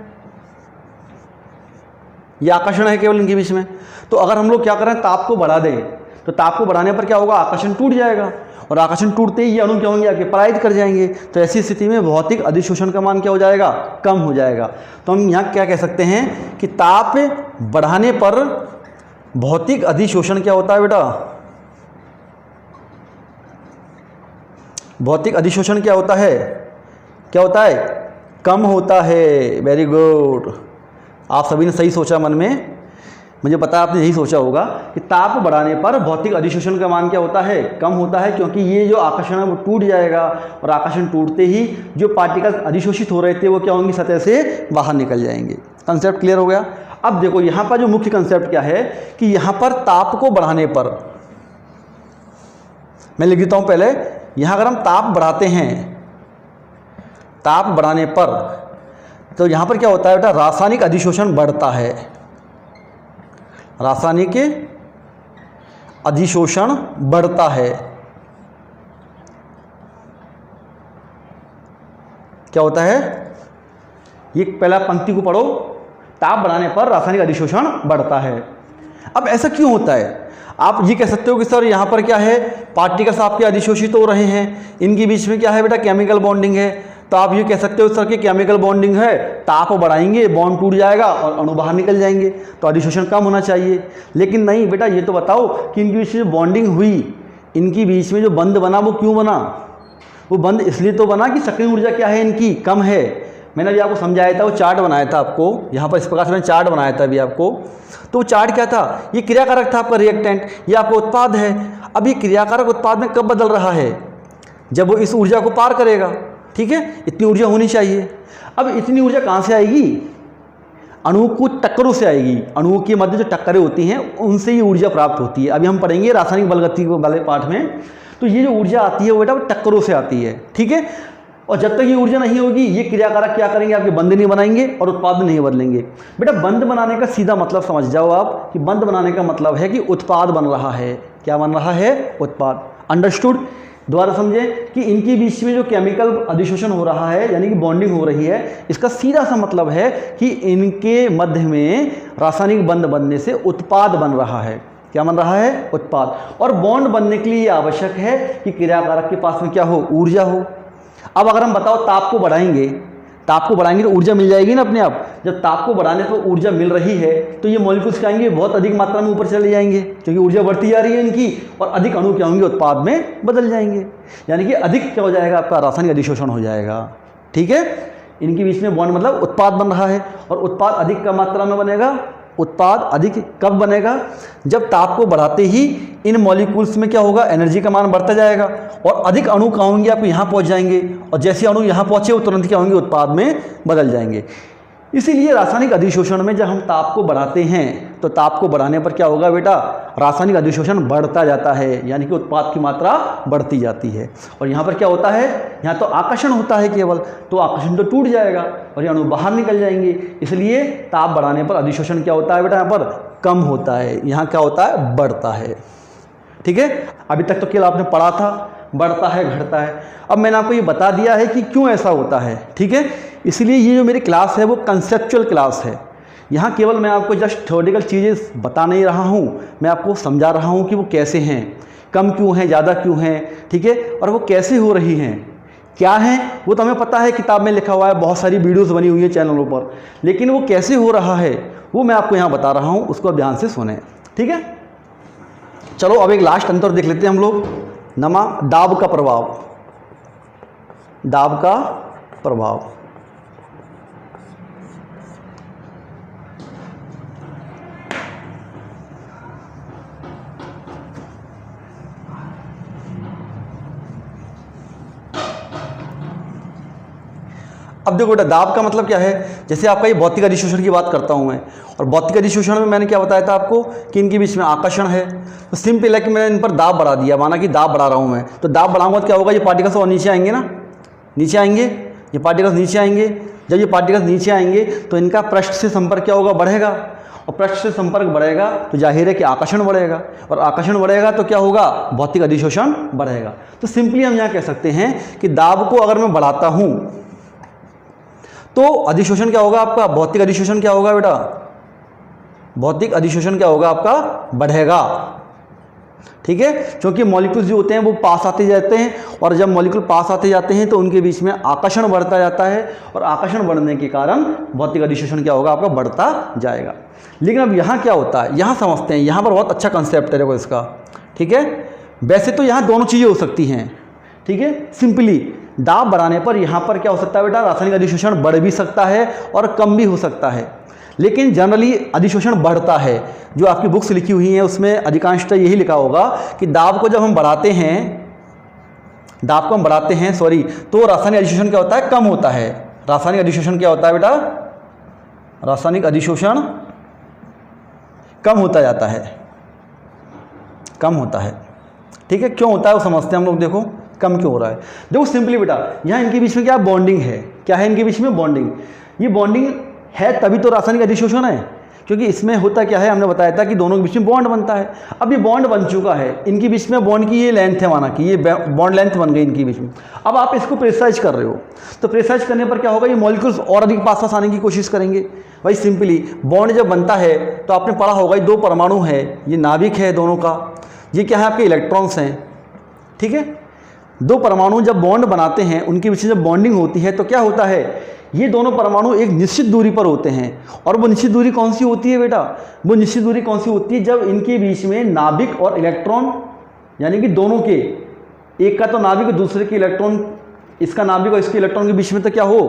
ये आकर्षण है केवल इनके बीच में। तो अगर हम लोग क्या करें, ताप को बढ़ा दें, तो ताप को बढ़ाने पर क्या होगा, आकर्षण टूट जाएगा, और आकर्षण टूटते ही ये अणु क्या होंगे, आगे पराजित कर जाएंगे। तो ऐसी स्थिति में भौतिक अधिशोषण का मान क्या हो जाएगा, कम हो जाएगा। तो हम यहाँ क्या कह सकते हैं कि ताप बढ़ाने पर भौतिक अधिशोषण क्या होता है बेटा, भौतिक अधिशोषण क्या होता है, क्या होता है, कम होता है। वेरी गुड, आप सभी ने सही सोचा मन में, मुझे पता है आपने यही सोचा होगा कि ताप बढ़ाने पर भौतिक अधिशोषण का मान क्या होता है, कम होता है, क्योंकि ये जो आकर्षण है वो टूट जाएगा और आकर्षण टूटते ही जो पार्टिकल्स अधिशोषित हो रहे थे वो क्या होंगे, सतह से बाहर निकल जाएंगे। कंसेप्ट क्लियर हो गया। अब देखो यहाँ पर जो मुख्य कंसेप्ट क्या है कि यहाँ पर ताप को बढ़ाने पर, मैं लिख देता हूँ पहले, यहाँ अगर हम ताप बढ़ाते हैं, ताप बढ़ाने पर, तो यहाँ पर क्या होता है बेटा, रासायनिक अधिशोषण बढ़ता है। रासायनिक अधिशोषण बढ़ता है। क्या होता है, ये पहला पंक्ति को पढ़ो, ताप बढ़ाने पर रासायनिक अधिशोषण बढ़ता है। अब ऐसा क्यों होता है? आप ये कह सकते हो कि सर यहाँ पर क्या है, पार्टिकल्स आपके अधिशोषित हो रहे हैं, इनके बीच में क्या है बेटा, केमिकल बॉन्डिंग है। तो आप ये कह सकते हो सर कि केमिकल बॉन्डिंग है, ताप बढ़ाएंगे, बॉन्ड टूट जाएगा और अणु बाहर निकल जाएंगे, तो अधिशोषण कम होना चाहिए। लेकिन नहीं बेटा, ये तो बताओ कि इनके बीच में जो बॉन्डिंग हुई, इनके बीच में जो बंध बना वो क्यों बना? वो बंध इसलिए तो बना कि सक्रिय ऊर्जा क्या है, इनकी कम है। मैंने अभी आपको समझाया था, वो चार्ट बनाया था आपको, यहाँ पर इस प्रकार से मैंने चार्ट बनाया था अभी आपको। तो वो चार्ट क्या था, ये क्रियाकारक था आपका रिएक्टेंट, ये आपका उत्पाद है। अब ये क्रियाकारक उत्पाद में कब बदल रहा है, जब वो इस ऊर्जा को पार करेगा। ठीक है, इतनी ऊर्जा होनी चाहिए। अब इतनी ऊर्जा कहाँ से आएगी? अणुओं को टक्करों से आएगी। अणुओं के मध्य जो टक्करें होती हैं उनसे ये ऊर्जा प्राप्त होती है। अभी हम पढ़ेंगे रासायनिक बलगति वाले पाठ में, तो ये जो ऊर्जा आती है वो बेटा टक्करों से आती है। ठीक है, और जब तक ये ऊर्जा नहीं होगी, ये क्रियाकारक क्या करेंगे, आपके बंध नहीं बनाएंगे और उत्पाद नहीं बदलेंगे। बेटा बंध बनाने का सीधा मतलब समझ जाओ आप कि बंध बनाने का मतलब है कि उत्पाद बन रहा है। क्या बन रहा है? उत्पाद। अंडरस्टूड? दोबारा समझें कि इनके बीच में जो केमिकल अधिशोषण हो रहा है, यानी कि बॉन्डिंग हो रही है, इसका सीधा सा मतलब है कि इनके मध्य में रासायनिक बंध बनने से उत्पाद बन रहा है। क्या बन रहा है? उत्पाद। और बॉन्ड बनने के लिए आवश्यक है कि क्रियाकारक के पास में क्या हो? ऊर्जा हो। अब अगर हम बताओ ताप को बढ़ाएंगे, ताप को बढ़ाएंगे तो ऊर्जा मिल जाएगी ना अपने आप। जब ताप को बढ़ाने पर ऊर्जा मिल रही है तो ये मॉलिक्यूल्स क्या आएंगे, बहुत अधिक मात्रा में ऊपर चले जाएंगे, क्योंकि ऊर्जा बढ़ती जा रही है इनकी, और अधिक अणु क्या होंगे, उत्पाद में बदल जाएंगे। यानी कि अधिक क्या हो जाएगा, आपका रासायनिक अधिशोषण हो जाएगा। ठीक है, इनके बीच में बॉन्ड मतलब उत्पाद बन रहा है, और उत्पाद अधिक कम मात्रा में बनेगा। उत्पाद अधिक कब बनेगा? जब ताप को बढ़ाते ही इन मॉलिक्यूल्स में क्या होगा, एनर्जी का मान बढ़ता जाएगा और अधिक अणु कहाँ होंगे, आपको यहाँ पहुँच जाएंगे, और जैसे अणु यहाँ पहुँचे वो तुरंत क्या होंगे, उत्पाद में बदल जाएंगे। इसीलिए रासायनिक अधिशोषण में जब हम ताप को बढ़ाते हैं तो ताप को बढ़ाने पर क्या होगा बेटा, रासायनिक अधिशोषण बढ़ता जाता है, यानी कि उत्पाद की मात्रा बढ़ती जाती है। और यहाँ पर क्या होता है, यहाँ तो आकर्षण होता है केवल, तो आकर्षण तो टूट जाएगा और ये अणु बाहर निकल जाएंगे। इसलिए ताप बढ़ाने पर अधिशोषण क्या होता है बेटा, यहाँ पर कम होता है, यहाँ क्या होता है, बढ़ता है। ठीक है, अभी तक तो केवल आपने पढ़ा था बढ़ता है घटता है। अब मैंने आपको ये बता दिया है कि क्यों ऐसा होता है। ठीक है, इसलिए ये जो मेरी क्लास है वो कंसेप्चुअल क्लास है। यहाँ केवल मैं आपको जस्ट थ्योरेटिकल चीज़ें बता नहीं रहा हूँ, मैं आपको समझा रहा हूँ कि वो कैसे हैं, कम क्यों हैं, ज़्यादा क्यों हैं। ठीक है, और वो कैसे हो रही हैं, क्या हैं, वो तो हमें पता है, किताब में लिखा हुआ है, बहुत सारी वीडियोज़ बनी हुई है चैनलों पर, लेकिन वो कैसे हो रहा है वो मैं आपको यहाँ बता रहा हूँ, उसको ध्यान से सुने। ठीक है, चलो अब एक लास्ट अंतर देख लेते हैं हम लोग। नमा दाब का प्रभाव, दाब का प्रभाव। अब देखो बेटा, दाब का मतलब क्या है, जैसे आपका ये भौतिक अधिशोषण की बात करता हूँ मैं, और भौतिक अधिशोषण में मैंने क्या बताया था आपको कि इनके बीच में आकर्षण है। तो सिंपल है कि मैंने इन पर दाब बढ़ा दिया, माना कि दाब बढ़ा रहा हूँ मैं, तो दाब बढ़ाऊंगा तो क्या होगा, ये पार्टिकल्स और नीचे आएंगे ना, नीचे आएंगे, ये पार्टिकल्स नीचे आएंगे। जब ये पार्टिकल्स नीचे आएंगे तो इनका पृष्ठ से संपर्क क्या होगा, बढ़ेगा, और पृष्ठ से संपर्क बढ़ेगा तो जाहिर है कि आकर्षण बढ़ेगा, और आकर्षण बढ़ेगा तो क्या होगा, भौतिक अधिशोषण बढ़ेगा। तो सिंपली हम यहाँ कह सकते हैं कि दाब को अगर मैं बढ़ाता हूँ तो अधिशोषण क्या होगा आपका, भौतिक अधिशोषण क्या होगा बेटा, भौतिक अधिशोषण क्या होगा आपका, बढ़ेगा। ठीक है, क्योंकि मॉलिक्यूल्स जो होते हैं वो पास आते जाते हैं, और जब मॉलिक्यूल पास आते जाते हैं तो उनके बीच में आकर्षण बढ़ता जाता है, और आकर्षण बढ़ने के कारण भौतिक अधिशोषण क्या होगा आपका, बढ़ता जाएगा। लेकिन अब यहाँ क्या होता है, यहाँ समझते हैं, यहाँ पर बहुत अच्छा कंसेप्ट है देखो इसका। ठीक है, वैसे तो यहाँ दोनों चीज़ें हो सकती हैं। ठीक है। सिंपली दाब बढ़ाने पर यहाँ पर क्या हो सकता है बेटा, रासायनिक अधिशोषण बढ़ भी सकता है और कम भी हो सकता है, लेकिन जनरली अधिशोषण बढ़ता है। जो आपकी बुक्स लिखी हुई हैं उसमें अधिकांशतः यही लिखा होगा कि दाब को जब हम बढ़ाते हैं, तो रासायनिक अधिशोषण क्या होता है, कम होता है। रासायनिक अधिशोषण क्या होता है बेटा, रासायनिक अधिशोषण कम होता जाता है, कम होता है, ठीक है। क्यों होता है वो समझते हैं हम लोग। देखो कम क्यों हो रहा है, देखो सिंपली बेटा, यहाँ इनके बीच में क्या बॉन्डिंग है, क्या है इनके बीच में बॉन्डिंग। ये बॉन्डिंग है तभी तो रासायनिक अधिशोषण है, क्योंकि इसमें होता क्या है, हमने बताया था कि दोनों के बीच में बॉन्ड बनता है। अब ये बॉन्ड बन चुका है, इनके बीच में बॉन्ड की ये लेंथ है, माना कि ये बॉन्ड लेंथ बन गई इनके बीच में। अब आप इसको प्रेशराइज कर रहे हो, तो प्रेशराइज करने पर क्या होगा, ये मॉलिक्यूल्स और अधिक पास पास आने की कोशिश करेंगे। भाई सिंपली बॉन्ड जब बनता है तो आपने पढ़ा होगा, ये दो परमाणु है, ये नाभिक है दोनों का, ये क्या है आपके इलेक्ट्रॉन्स हैं, ठीक है। दो परमाणु जब बॉन्ड बनाते हैं, उनके बीच में जब बॉन्डिंग होती है तो क्या होता है, ये दोनों परमाणु एक निश्चित दूरी पर होते हैं। और वो निश्चित दूरी कौन सी होती है बेटा, वो निश्चित दूरी कौन सी होती है, जब इनके बीच में नाभिक और इलेक्ट्रॉन, यानी कि दोनों के, एक का तो नाभिक दूसरे के इलेक्ट्रॉन, इसका नाभिक और इसके इलेक्ट्रॉन के बीच में तो क्या हो,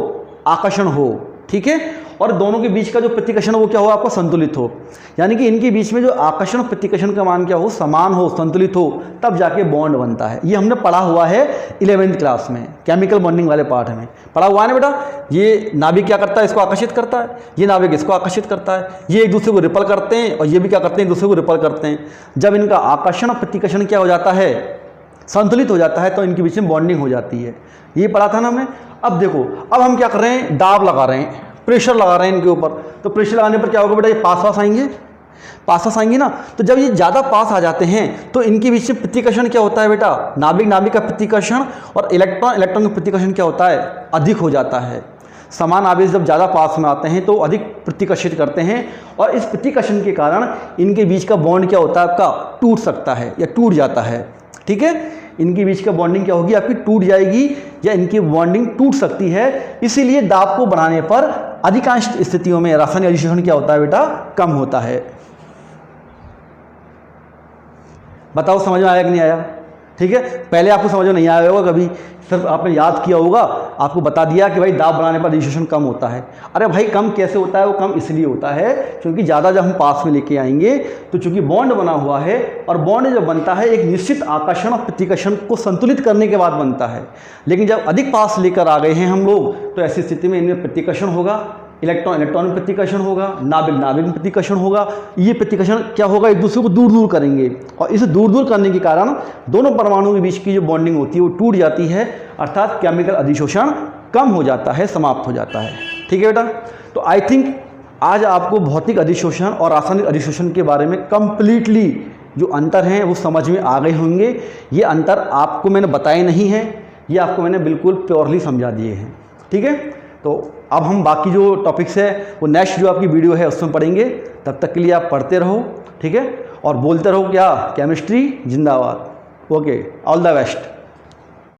आकर्षण हो, ठीक है। और दोनों के बीच का जो प्रतिकर्षण वो क्या हो, आपका संतुलित हो, यानी कि इनके बीच में जो आकर्षण प्रतिकर्षण का मान क्या हो, समान हो, संतुलित हो, तब जाके बॉन्ड बनता है। ये हमने पढ़ा हुआ है 11वीं क्लास में, केमिकल बॉन्डिंग वाले पार्ट में पढ़ा हुआ है ना बेटा। ये नाभिक क्या करता है, इसको आकर्षित करता है, ये नाभिक इसको आकर्षित करता है, ये एक दूसरे को रिपल करते हैं और ये भी क्या करते हैं, एक दूसरे को रिपल करते हैं। जब इनका आकर्षण प्रतिकर्षण क्या हो जाता है, संतुलित हो जाता है, तो इनके बीच में बॉन्डिंग हो जाती है। ये पढ़ा था ना हमने। अब देखो, अब हम क्या कर रहे हैं, दाब लगा रहे हैं, प्रेशर लगा रहे हैं इनके ऊपर। तो प्रेशर लगाने पर क्या होगा बेटा, ये पास पास आएंगे ना। तो जब ये ज़्यादा पास आ जाते हैं तो इनके बीच में प्रतिकर्षण क्या होता है बेटा, नाभिक का प्रतिकर्षण और इलेक्ट्रॉन का प्रतिकर्षण क्या होता है, अधिक हो जाता है। समान आवेश जब ज़्यादा पास में आते हैं तो अधिक प्रतिकर्षित करते हैं, और इस प्रतिकर्षण के कारण इनके बीच का बॉन्ड क्या होता है आपका, टूट सकता है या टूट जाता है, ठीक है। इनके बीच का बॉन्डिंग क्या होगी आपकी, टूट जाएगी, या इनकी बॉन्डिंग टूट सकती है। इसीलिए दाब को बढ़ाने पर अधिकांश स्थितियों में रासायनिक अधिशोषण क्या होता है बेटा, कम होता है। बताओ समझ में आया कि नहीं आया, ठीक है। पहले आपको समझ में नहीं आया होगा कभी, सिर्फ आपने याद किया होगा, आपको बता दिया कि भाई दाब बढ़ाने पर अधिशोषण कम होता है। अरे भाई कम कैसे होता है, वो कम इसलिए होता है क्योंकि ज़्यादा जब हम पास में लेके आएंगे तो चूंकि बॉन्ड बना हुआ है, और बॉन्ड जब बनता है एक निश्चित आकर्षण और प्रतिकर्षण को संतुलित करने के बाद बनता है। लेकिन जब अधिक पास लेकर आ गए हैं हम लोग, तो ऐसी स्थिति में इनमें प्रतिकर्षण होगा, इलेक्ट्रॉन में प्रतिकर्षण होगा, नाभिक में प्रतिकर्षण होगा। ये प्रतिकर्षण क्या होगा, एक दूसरे को दूर करेंगे, और इसे दूर करने के कारण दोनों परमाणुओं के बीच की जो बॉन्डिंग होती है वो टूट जाती है, अर्थात केमिकल अधिशोषण कम हो जाता है, समाप्त हो जाता है, ठीक है बेटा। तो आई थिंक आज आपको भौतिक अधिशोषण और रासायनिक अधिशोषण के बारे में कंप्लीटली जो अंतर हैं वो समझ में आ गए होंगे। ये अंतर आपको मैंने बताए नहीं हैं, ये आपको मैंने बिल्कुल प्योरली समझा दिए हैं, ठीक है। तो अब हम बाकी जो टॉपिक्स है वो नेक्स्ट जो आपकी वीडियो है उसमें पढ़ेंगे। तब तक के लिए आप पढ़ते रहो, ठीक है, और बोलते रहो क्या, केमिस्ट्री जिंदाबाद। Okay, all the best.